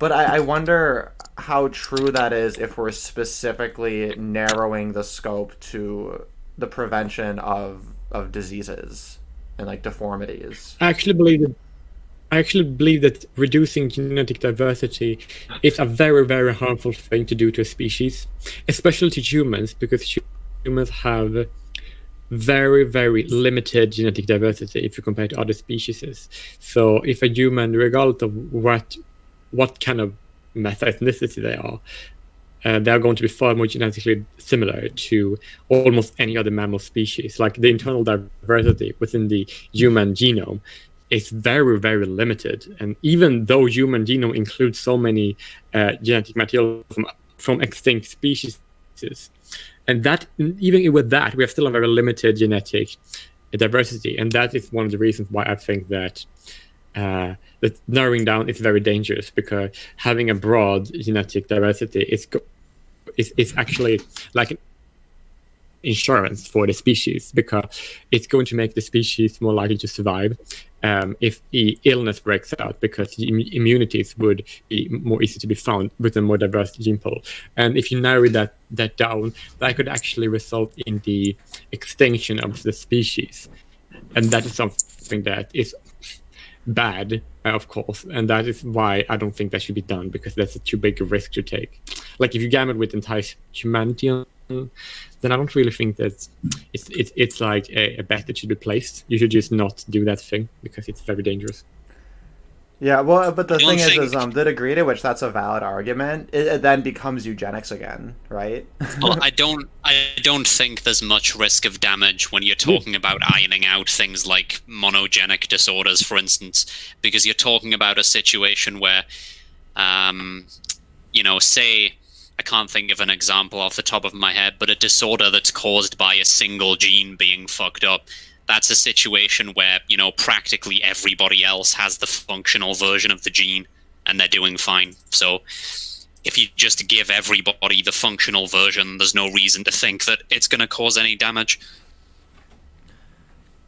But I wonder how true that is if we're specifically narrowing the scope to the prevention of diseases and like deformities. I actually believe that reducing genetic diversity is a very, very harmful thing to do to a species, especially to humans, because humans have very, very limited genetic diversity if you compare to other species. So if a human, regardless of what kind of ethnicity they are going to be far more genetically similar to almost any other mammal species. Like the internal diversity within the human genome is very, very limited. And even though human genome includes so many genetic material from extinct species, and that even with that, we have still a very limited genetic diversity. And that is one of the reasons why I think that that narrowing down is very dangerous, because having a broad genetic diversity is actually like an insurance for the species, because it's going to make the species more likely to survive if the illness breaks out, because the immunities would be more easy to be found with a more diverse gene pool. And if you narrow that down, that could actually result in the extinction of the species. And that is something that is bad, of course, and that is why I don't think that should be done, because that's a too big a risk to take. Like if you gamble with entire humanity, then I don't really think that it's like a bet that should be placed. You should just not do that thing, because it's very dangerous. Yeah, well, but the I don't thing is, think- the degree to which that's a valid argument, it then becomes eugenics again, right? Well, I don't think there's much risk of damage when you're talking about ironing out things like monogenic disorders, for instance, because you're talking about a situation where, say, I can't think of an example off the top of my head, but a disorder that's caused by a single gene being fucked up. That's a situation where, practically everybody else has the functional version of the gene and they're doing fine. So if you just give everybody the functional version, there's no reason to think that it's going to cause any damage.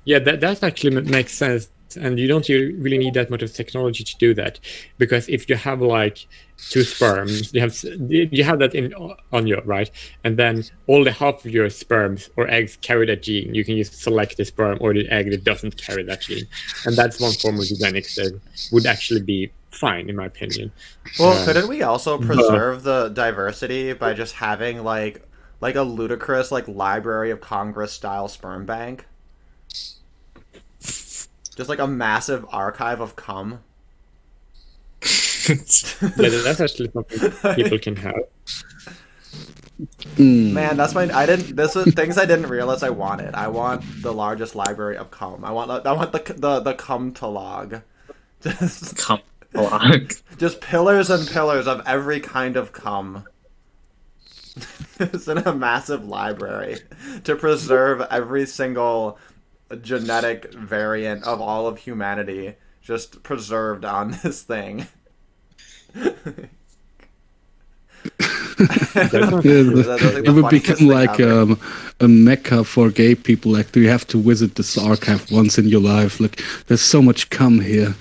Yeah, that actually makes sense. And you don't really need that much of technology to do that, because if you have like two sperms, you have that on you, right? And then all the half of your sperms or eggs carry that gene. You can just select the sperm or the egg that doesn't carry that gene, and that's one form of eugenics that would actually be fine, in my opinion. Well, couldn't we also preserve the diversity by just having like a ludicrous like Library of Congress style sperm bank? Just like a massive archive of cum. That's actually something people can have. Man, that's my. This was things I didn't realize I wanted. I want the largest library of cum. I want the cum to log. Just Come along. just pillars and pillars of every kind of cum. It's in a massive library to preserve every single genetic variant of all of humanity, just preserved on this thing. It would become like a mecca for gay people. Like, you have to visit this archive once in your life. Like, there's so much cum here.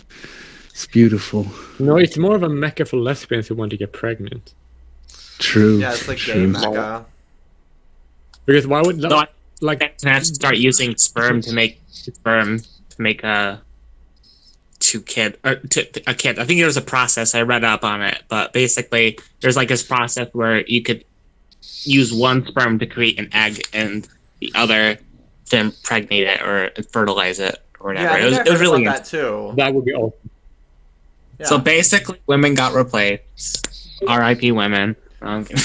It's beautiful. No, it's more of a mecca for lesbians who want to get pregnant. True. Yeah, it's like gay true. mecca. Because why would No, like Can have to start using sperm to make to a kid. I think there's a process. I read up on it, but basically there's like this process where you could use one sperm to create an egg and the other to impregnate it or fertilize it or whatever. Yeah, it was really that too. That would be awesome. Yeah. So basically, women got replaced. R.I.P. women. Okay.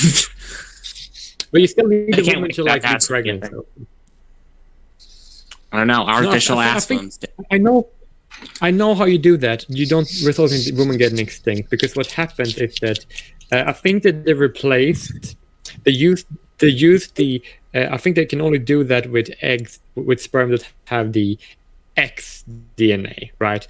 But you still need I the can't woman wait to for like that be to pregnant. happen. So. I don't know. Artificial I ass think- wounds. I know how you do that. You don't result in the woman getting extinct, because what happened is that I think that they replaced. They used the. I think they can only do that with eggs, with sperm that have the X DNA, right?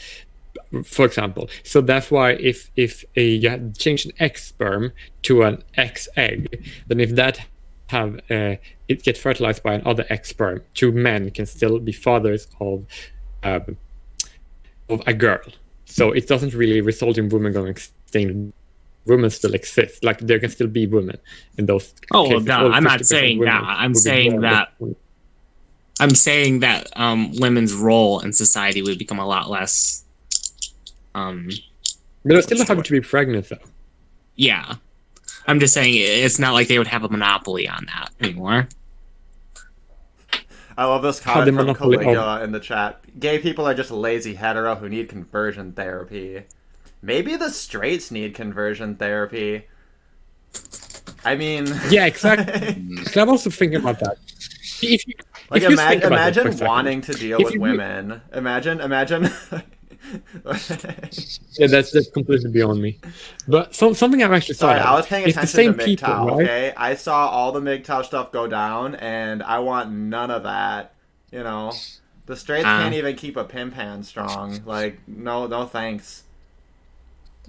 For example, so that's why if you had changed an X sperm to an X egg, then if that have it get fertilized by another X sperm, two men can still be fathers of a girl. So it doesn't really result in women going extinct. Women still exist. Like there can still be women in those Oh, cases. no, All I'm not 50% saying women that. I'm would be saying born that- with- I'm saying that women's role in society would become a lot less. But they still have to be pregnant, though. Yeah, I'm just saying it's not like they would have a monopoly on that anymore. I love this How comment they from monopoly- Caligula in the chat. Gay people are just lazy hetero who need conversion therapy. Maybe the straights need conversion therapy. I mean... Yeah, exactly. So I'm also thinking about that. If you, Like, if you think about it for a imagine second. wanting to deal If with you- women. Imagine... Yeah, that's completely beyond me. But something I've actually thought Sorry, of. I was paying It's the attention same to people, MGTOW, right? okay? I saw all the MGTOW stuff go down, and I want none of that, you know? The straights can't even keep a pimp hand strong. Like, no thanks.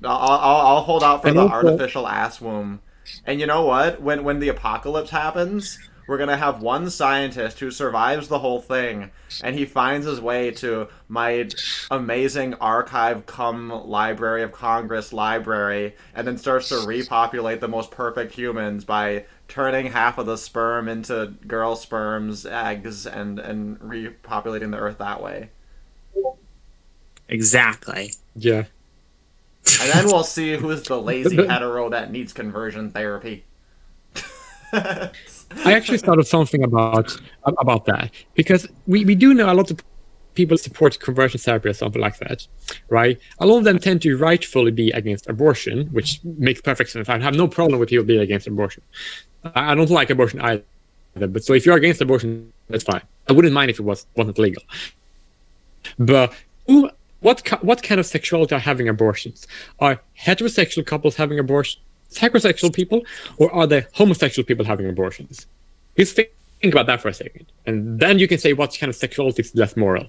I'll hold out for And the also- artificial ass womb. And you know what? When the apocalypse happens, we're gonna have one scientist who survives the whole thing, and he finds his way to my amazing archive cum Library of Congress library, and then starts to repopulate the most perfect humans by turning half of the sperm into girl sperms, eggs, and repopulating the earth that way. Exactly. Yeah. And then we'll see who's the lazy hetero that needs conversion therapy. I actually thought of something about that, because we do know a lot of people support conversion therapy or something like that, right? A lot of them tend to rightfully be against abortion, which makes perfect sense. I have no problem with people being against abortion. I don't like abortion either, but so if you're against abortion, that's fine. I wouldn't mind if it wasn't legal. But what kind of sexuality are having abortions? Are heterosexual couples having abortions? Heterosexual people, or are they homosexual people having abortions? Just think about that for a second, and then you can say what kind of sexuality is less moral.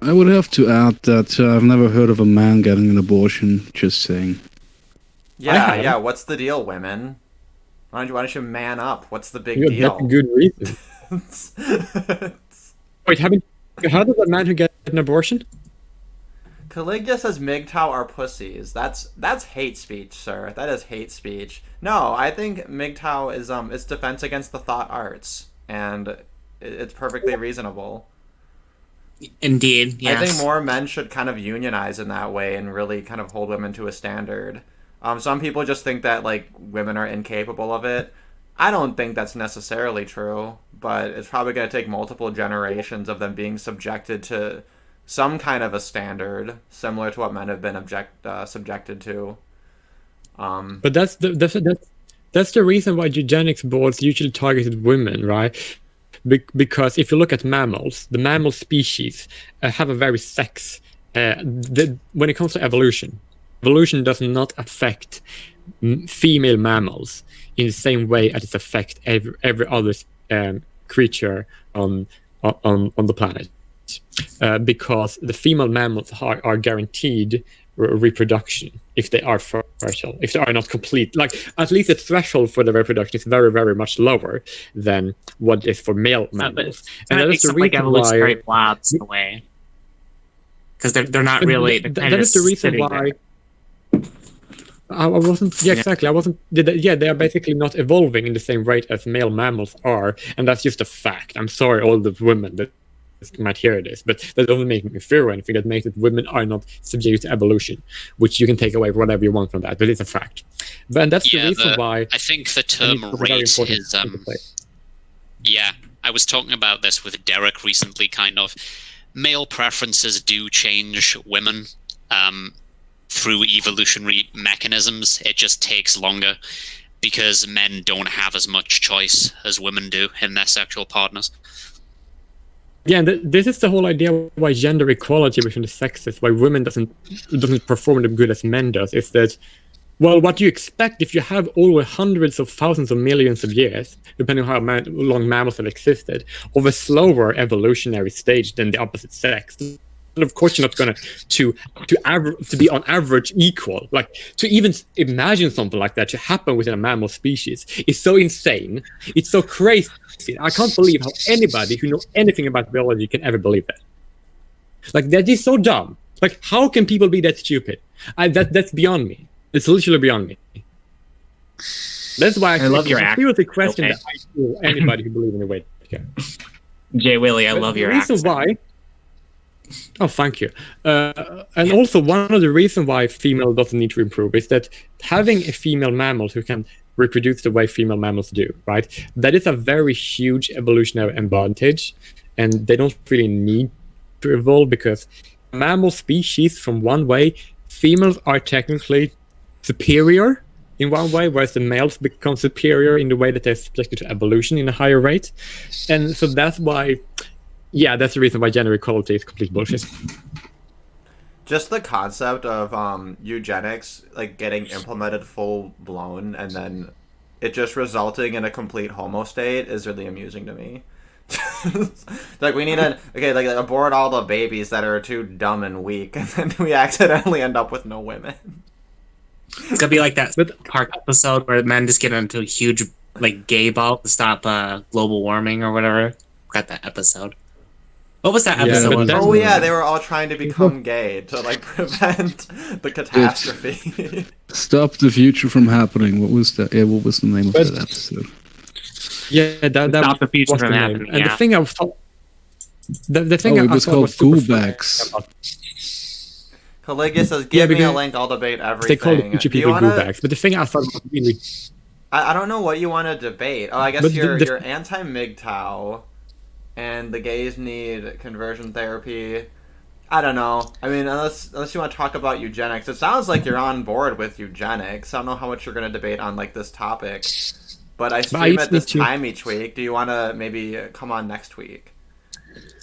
I would have to add that I've never heard of a man getting an abortion. Just saying. Yeah, have. yeah. What's the deal, women? Why don't you man up? What's the big Yeah, deal? that's a good reason. Wait, haven't you heard of a man who gets an abortion? Caligula says MGTOW are pussies. That's hate speech, sir. That is hate speech. No, I think MGTOW is it's defense against the thought arts, and it's perfectly reasonable. Indeed. Yes. I think more men should kind of unionize in that way and really kind of hold women to a standard. Some people just think that like women are incapable of it. I don't think that's necessarily true, but it's probably going to take multiple generations of them being subjected to some kind of a standard similar to what men have been subjected to. But that's the reason why eugenics boards usually targeted women, right? Because if you look at mammals, the mammal species have a very sex. When it comes to evolution does not affect female mammals in the same way as it affects every other creature on the planet. Because the female mammals are guaranteed reproduction if they are fertile, if they are not complete. Like, at least the threshold for the reproduction is very, very much lower than what is for male mammals. And that makes the them like reason evolutionary why. blobs in a way. Because they're not really. They're kind That of is the reason sitting why. there. I wasn't. Yeah, exactly. I wasn't. Yeah, they are basically not evolving in the same rate as male mammals are, and that's just a fact. I'm sorry, all the women that might hear this, but that doesn't make me fear anything. That makes it women are not subject to evolution, which you can take away whatever you want from that, but it's a fact. And that's the reason why I think the term rate is yeah, I was talking about this with Derek recently, kind of. Male preferences do change women through evolutionary mechanisms. It just takes longer because men don't have as much choice as women do in their sexual partners. Yeah, and this is the whole idea why gender equality between the sexes, why women doesn't perform as good as men does, is that, well, what do you expect if you have over hundreds of thousands of millions of years, depending on how long mammals have existed, of a slower evolutionary stage than the opposite sex? And of course, you're not going to be on average equal. Like, to even imagine something like that to happen within a mammal species is so insane. It's so crazy. I can't believe how anybody who knows anything about biology can ever believe that. Like, that is so dumb. Like, how can people be that stupid? That's beyond me. It's literally beyond me. That's why I love your accent. Seriously question that I feel anybody who believes in the way. Okay. Jay Willie, I love your accent. The reason why. Oh, thank you. And also, one of the reasons why female doesn't need to improve is that having a female mammal who can reproduce the way female mammals do, right? That is a very huge evolutionary advantage, and they don't really need to evolve because mammal species, from one way, females are technically superior in one way, whereas the males become superior in the way that they're subjected to evolution in a higher rate. And so that's why, yeah, that's the reason why gender equality is complete bullshit. Just the concept of eugenics like getting implemented full blown and then it just resulting in a complete homo state is really amusing to me. Like, we need to like abort all the babies that are too dumb and weak, and then we accidentally end up with no women. It's gonna be like that Park episode where men just get into a huge like gay bout to stop global warming or whatever. Got that episode. What was that episode? Yeah, oh yeah, they were all trying to become gay to like prevent the catastrophe. Stop the future from happening. What was that? Yeah, what was the name of that episode? Yeah, that Stop the future was from the happening. name. And Yeah. the thing I was the thing it I was thought called was super Goobacks. funny about- Caligula says, "Give me a because link. I'll debate everything." They call the future Do you people wanna- Goobacks. But the thing I thought was really I don't know what you want to debate. Oh, I guess But you're anti-MGTOW, and the gays need conversion therapy. I don't know. I mean, unless you want to talk about eugenics, it sounds like you're on board with eugenics. I don't know how much you're going to debate on like this topic, but I stream at this time each week. Do you want to maybe come on next week?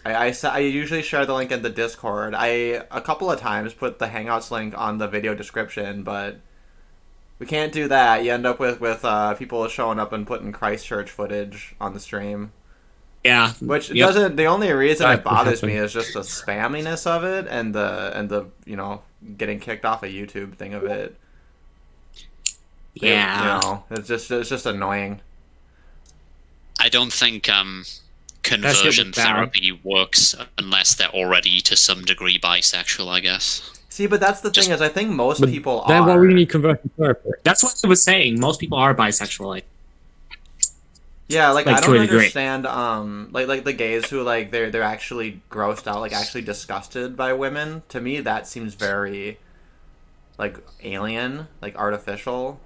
I usually share the link in the Discord. I a couple of times put the Hangouts link on the video description, but we can't do that. You end up with people showing up and putting Christchurch footage on the stream. Yeah. Which doesn't. The only reason That it bothers could me happen. is just the spamminess of it and the getting kicked off of YouTube thing of it. Yeah. It's just annoying. I don't think conversion was bad. therapy works unless they're already to some degree bisexual, I guess. See, but that's the thing is, I think most But people then are. why we need conversion therapy? That's what I was saying. Most people are bisexual. Like, Yeah, like Like, I to don't a degree. understand like the gays who like they're actually grossed out, like actually disgusted by women. To me that seems very like alien, like artificial.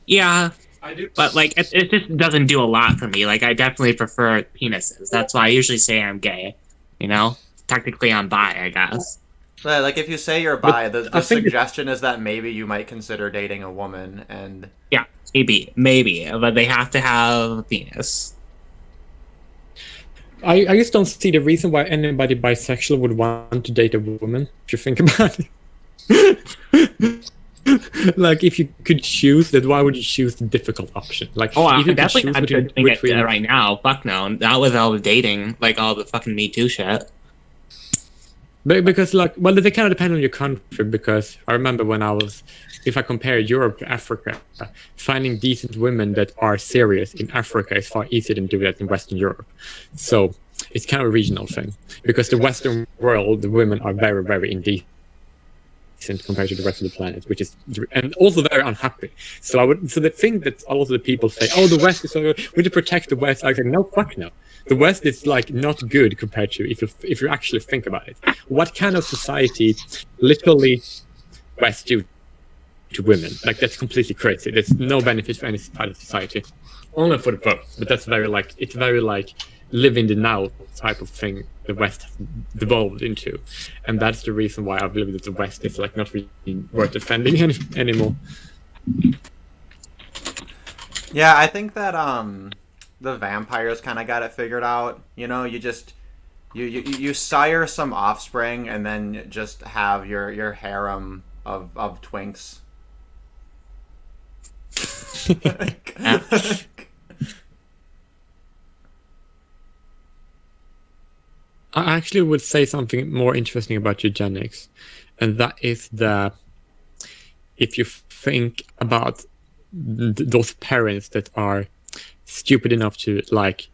yeah, I do. but like it just doesn't do a lot for me. Like, I definitely prefer penises. That's why I usually say I'm gay. You know, technically I'm bi, I guess. Yeah, like if you say you're bi, the I think suggestion is that maybe you might consider dating a woman, and Yeah, maybe, but they have to have a penis. I just don't see the reason why anybody bisexual would want to date a woman, if you think about it. Like, if you could choose, then why would you choose the difficult option? Like, Oh, if I'm you could definitely choose not between doing it right now. Fuck no, not with all the dating, like all the fucking Me Too shit. Because, like, well, they kind of depend on your country, because I remember when if I compare Europe to Africa, finding decent women that are serious in Africa is far easier than doing that in Western Europe. So it's kind of a regional thing, because the Western world, the women are very, very indecent. decent compared to the rest of the planet, which is and also very unhappy. So the thing that also the people say, oh, the West is so good, we need to protect the West. I was like, no, fuck no. The West is like not good compared to if you actually think about it. What kind of society literally West do to women? Like that's completely crazy. There's no benefit for any part of society, only for the both. But that's very like it's very like live in the now type of thing the West has devolved into, and that's the reason why I believe that the West is like not really worth defending anymore. Yeah, I think that the vampires kind of got it figured out. You know, you just you sire some offspring and then just have your harem of twinks. I actually would say something more interesting about eugenics, and that is that if you think about those parents that are stupid enough to like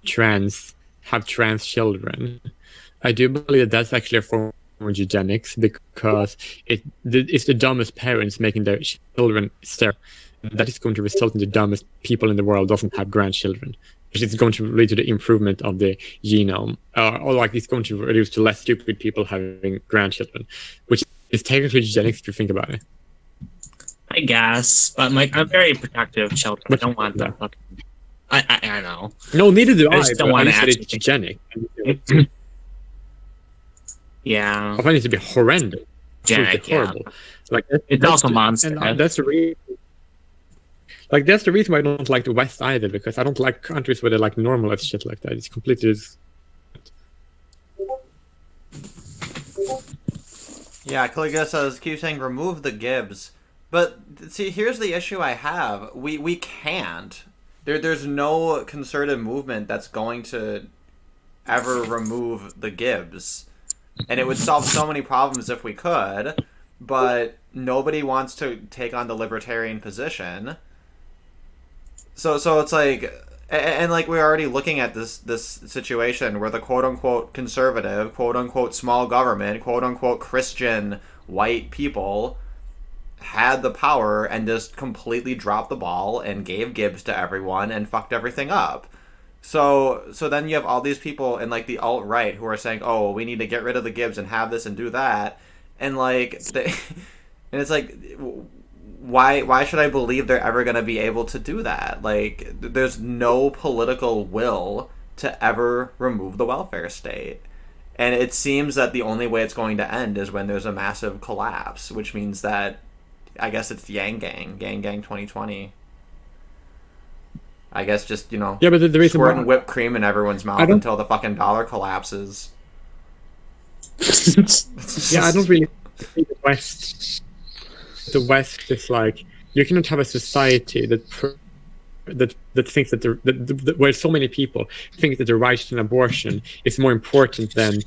have trans children, I do believe that that's actually a form of eugenics because it's the dumbest parents making their children sterile. That is going to result in the dumbest people in the world doesn't have grandchildren. It's going to lead to the improvement of the genome, or like it's going to reduce to less stupid people having grandchildren, which is technically eugenics if you think about it. I guess, but like I'm very protective of children. I don't want them. I know. No, neither do I. just don't want to it's actually eugenic. Yeah, I find it to be horrendous. eugenic. Absolutely Yeah, horrible. Like it's also monster. and that's the reason. Like that's the reason why I don't like the West either, because I don't like countries where they like normalize shit like that. It's completely. Yeah, Caligula says, keep saying remove the Gibbs. But see, here's the issue I have. We can't. There's no concerted movement that's going to ever remove the Gibbs. And it would solve so many problems if we could, but nobody wants to take on the libertarian position. So it's like, and like we're already looking at this situation where the quote unquote conservative, quote unquote small government, quote unquote Christian white people had the power and just completely dropped the ball and gave Gibbs to everyone and fucked everything up. So then you have all these people in like the alt-right who are saying, oh, we need to get rid of the Gibbs and have this and do that, and like and it's like, why should I believe they're ever going to be able to do that? Like, there's no political will to ever remove the welfare state. And it seems that the only way it's going to end is when there's a massive collapse, which means that, I guess it's Yang Gang 2020. I guess just, yeah, but the reason squirting whipped cream in everyone's mouth until the fucking dollar collapses. Yeah, I don't really see the West. The West is like, you cannot have a society that thinks that where so many people think that the right to an abortion is more important than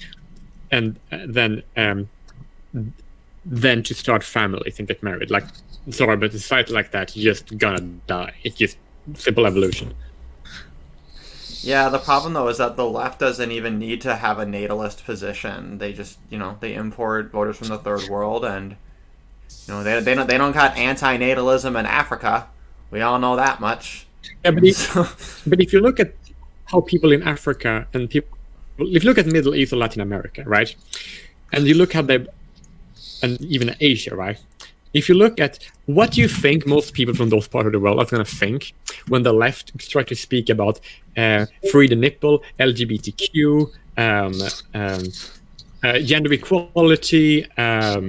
to start families and get married. Like, sorry, but a society like that, you're just gonna die. It's just simple evolution. Yeah, the problem though is that the left doesn't even need to have a natalist position. They just, they import voters from the third world, and they don't got anti-natalism in Africa. We all know that much. Yeah, but if you look at how people in Africa and if you look at Middle East or Latin America, right, and you look how they, and even Asia, right. If you look at what do you think most people from those parts of the world are going to think when the left try to speak about free the nipple, LGBTQ, gender equality, how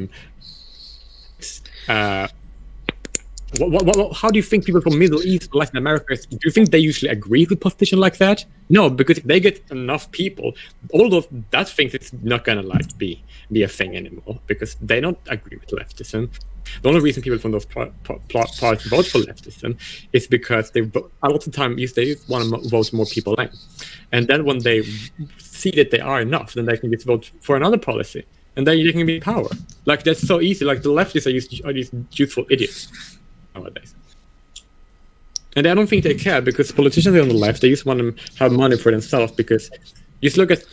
do you think people from Middle East, Latin America, do you think they usually agree with position like that? No, because if they get enough people, all of that thinks it's not gonna be a thing anymore because they don't agree with leftism. The only reason people from those parts vote for leftism is because a lot of the time they want to vote more people in, and then when they see that they are enough, then they can just vote for another policy, and then you can be in power. Like that's so easy. Like the leftists are these useful idiots nowadays. And I don't think they care because politicians on the left, they just want to have money for themselves because just look at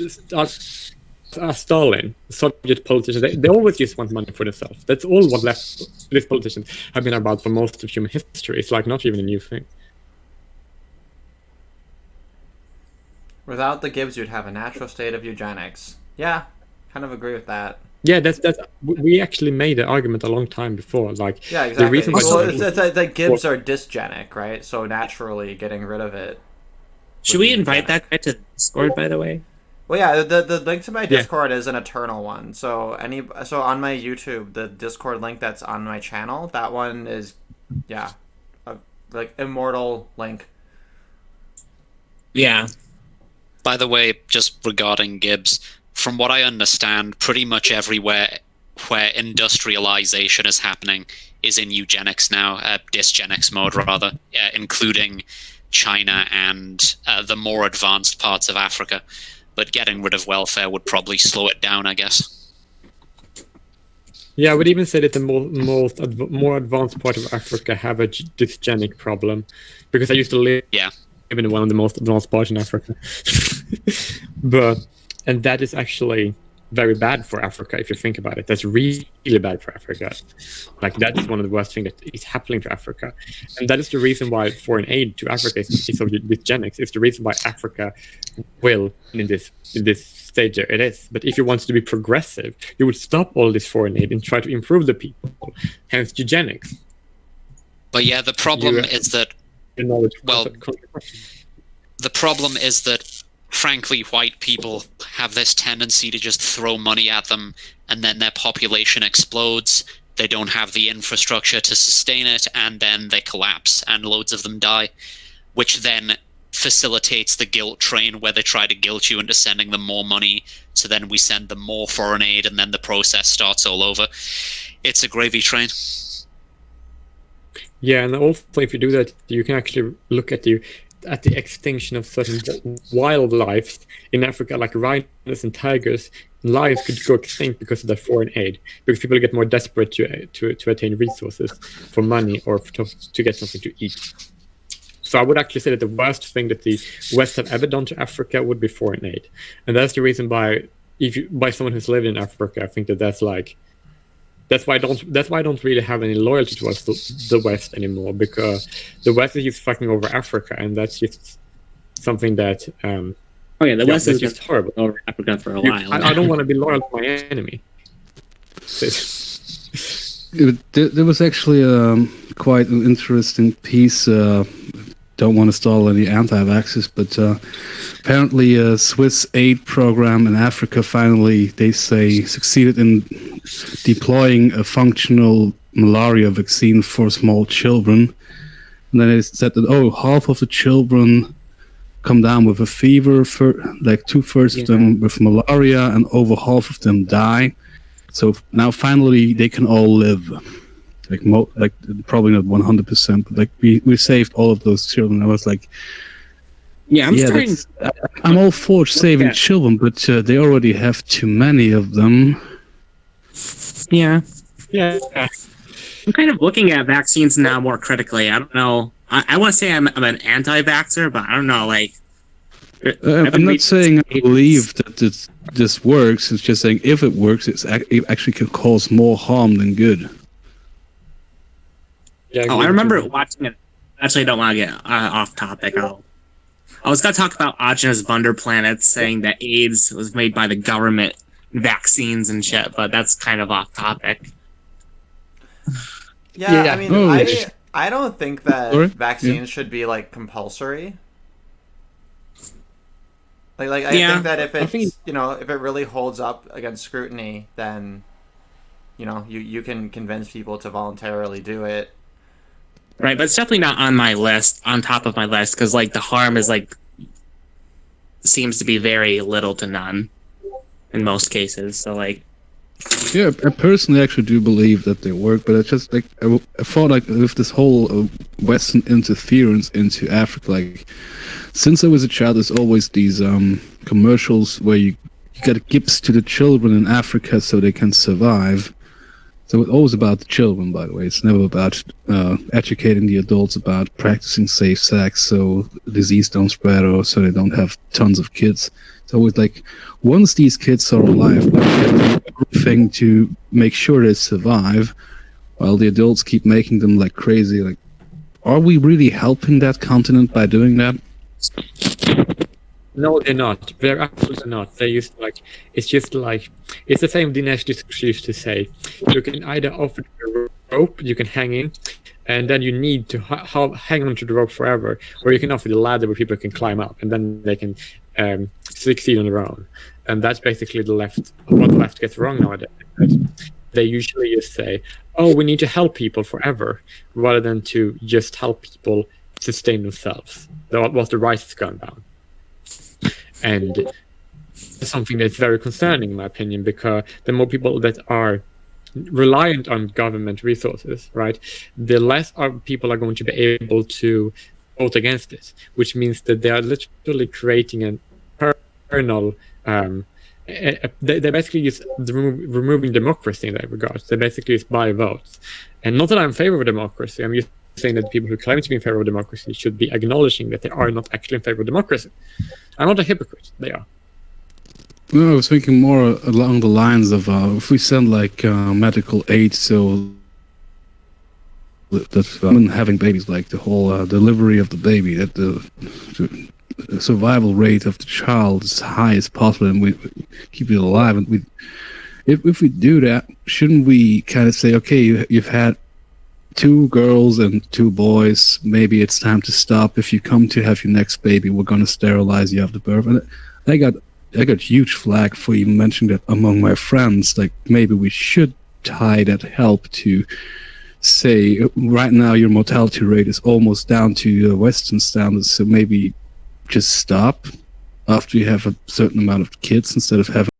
Stalin, Soviet politicians, they always just want money for themselves. That's all what leftist politicians have been about for most of human history. It's like not even a new thing. Without the Gibbs, you'd have a natural state of eugenics. Yeah, kind of agree with that. Yeah, that's we actually made the argument a long time before. Like, Yeah, exactly. the reason Well, the Gibbs are dysgenic, right? So naturally, getting rid of it. Should we invite that guy to Discord, by the way? Well, yeah, the link to my Discord is an eternal one. So on my YouTube, the Discord link that's on my channel, that one is, yeah, like immortal link. Yeah. By the way, just regarding Gibbs, from what I understand, pretty much everywhere where industrialization is happening is in eugenics now, dysgenics mode rather, including China and the more advanced parts of Africa. But getting rid of welfare would probably slow it down, I guess. Yeah, I would even say that the more advanced part of Africa have a dysgenic problem, because I used to live in one of the most advanced parts in Africa. And that is actually very bad for Africa if you think about it. That's really bad for Africa. Like, that is one of the worst things that is happening to Africa, and that is the reason why foreign aid to Africa is so dysgenics. It's the reason why Africa will in this stage it is. But if you want to be progressive, you would stop all this foreign aid and try to improve the people. Hence eugenics. But yeah, the problem is that frankly, white people have this tendency to just throw money at them, and then their population explodes. They don't have the infrastructure to sustain it, and then they collapse, and loads of them die, which then facilitates the guilt train where they try to guilt you into sending them more money, so then we send them more foreign aid, and then the process starts all over. It's a gravy train. Yeah, and also if you do that, you can actually look at the extinction of certain wildlife in Africa, like rhinos and tigers. Lions could go extinct because of the foreign aid, because people get more desperate to attain resources for money or to get something to eat. So I would actually say that the worst thing that the West have ever done to Africa would be foreign aid, and that's the reason by someone who's lived in Africa, I think that's why I don't really have any loyalty towards the West anymore, because the West is just fucking over Africa, and that's just something that. The West is just horrible over Africa for a while. I don't want to be loyal to my enemy. There was actually quite an interesting piece. Don't want to stall any anti-vaxxers, but apparently a Swiss aid program in Africa finally, they say, succeeded in deploying a functional malaria vaccine for small children. And then it said that, half of the children come down with a fever, for like 2/3 of them with malaria, and over half of them die. So now finally they can all live. Like probably not 100%, but like we saved all of those children. I was like, I'm all for saving children, but they already have too many of them. Yeah. I'm kind of looking at vaccines now more critically. I don't know. I want to say I'm an anti-vaxxer, but I don't know. Like, I'm not saying I believe that this works. It's just saying if it works, it actually can cause more harm than good. Yeah, I remember watching it. Actually, I don't want to get off topic. I was going to talk about Agnes Wunderplanet saying that AIDS was made by the government, vaccines and shit, but that's kind of off topic. Yeah. I mean, I don't think that vaccines should be like compulsory. Like I think that if it's if it really holds up against scrutiny, then you can convince people to voluntarily do it. Right, but it's definitely not on top of my list, because like the harm is seems to be very little to none in most cases. So like, yeah, I personally actually do believe that they work, but it's just like I thought like with this whole Western interference into Africa, like since I was a child, there's always these commercials where you get gifts to the children in Africa so they can survive. So it's always about the children, by the way. It's never about educating the adults about practicing safe sex so disease don't spread or so they don't have tons of kids. It's always like, once these kids are alive, we have to do everything to make sure they survive, while the adults keep making them like crazy. Like, are we really helping that continent by doing that? No, they're not. They're absolutely not. They used it's just like, it's the same Dinesh D'Souza used to say. You can either offer a rope you can hang in, and then you need to hang on to the rope forever, or you can offer the ladder where people can climb up, and then they can succeed on their own. And that's basically what the left gets wrong nowadays. They usually just say, oh, we need to help people forever, rather than to just help people sustain themselves. What the right has gone down. And it's something that's very concerning, in my opinion, because the more people that are reliant on government resources, right, the less people are going to be able to vote against it, which means that they are literally creating an internal they basically use removing democracy in that regard. They basically use by votes. And not that I'm in favor of democracy, I'm just saying that the people who claim to be in favor of democracy should be acknowledging that they are not actually in favor of democracy. I'm not a hypocrite, they are. No, I was thinking more along the lines of if we send like medical aid, so that women having babies, like the whole delivery of the baby, that the survival rate of the child is high as possible, and we keep it alive. And if we do that, shouldn't we kind of say, okay, you've had 2 girls and 2 boys, maybe it's time to stop. If you come to have your next baby, we're going to sterilize you after birth. And I got huge flack for even mentioning that among my friends. Like, maybe we should tie that help to say, right now your mortality rate is almost down to Western standards, so maybe just stop after you have a certain amount of kids instead of having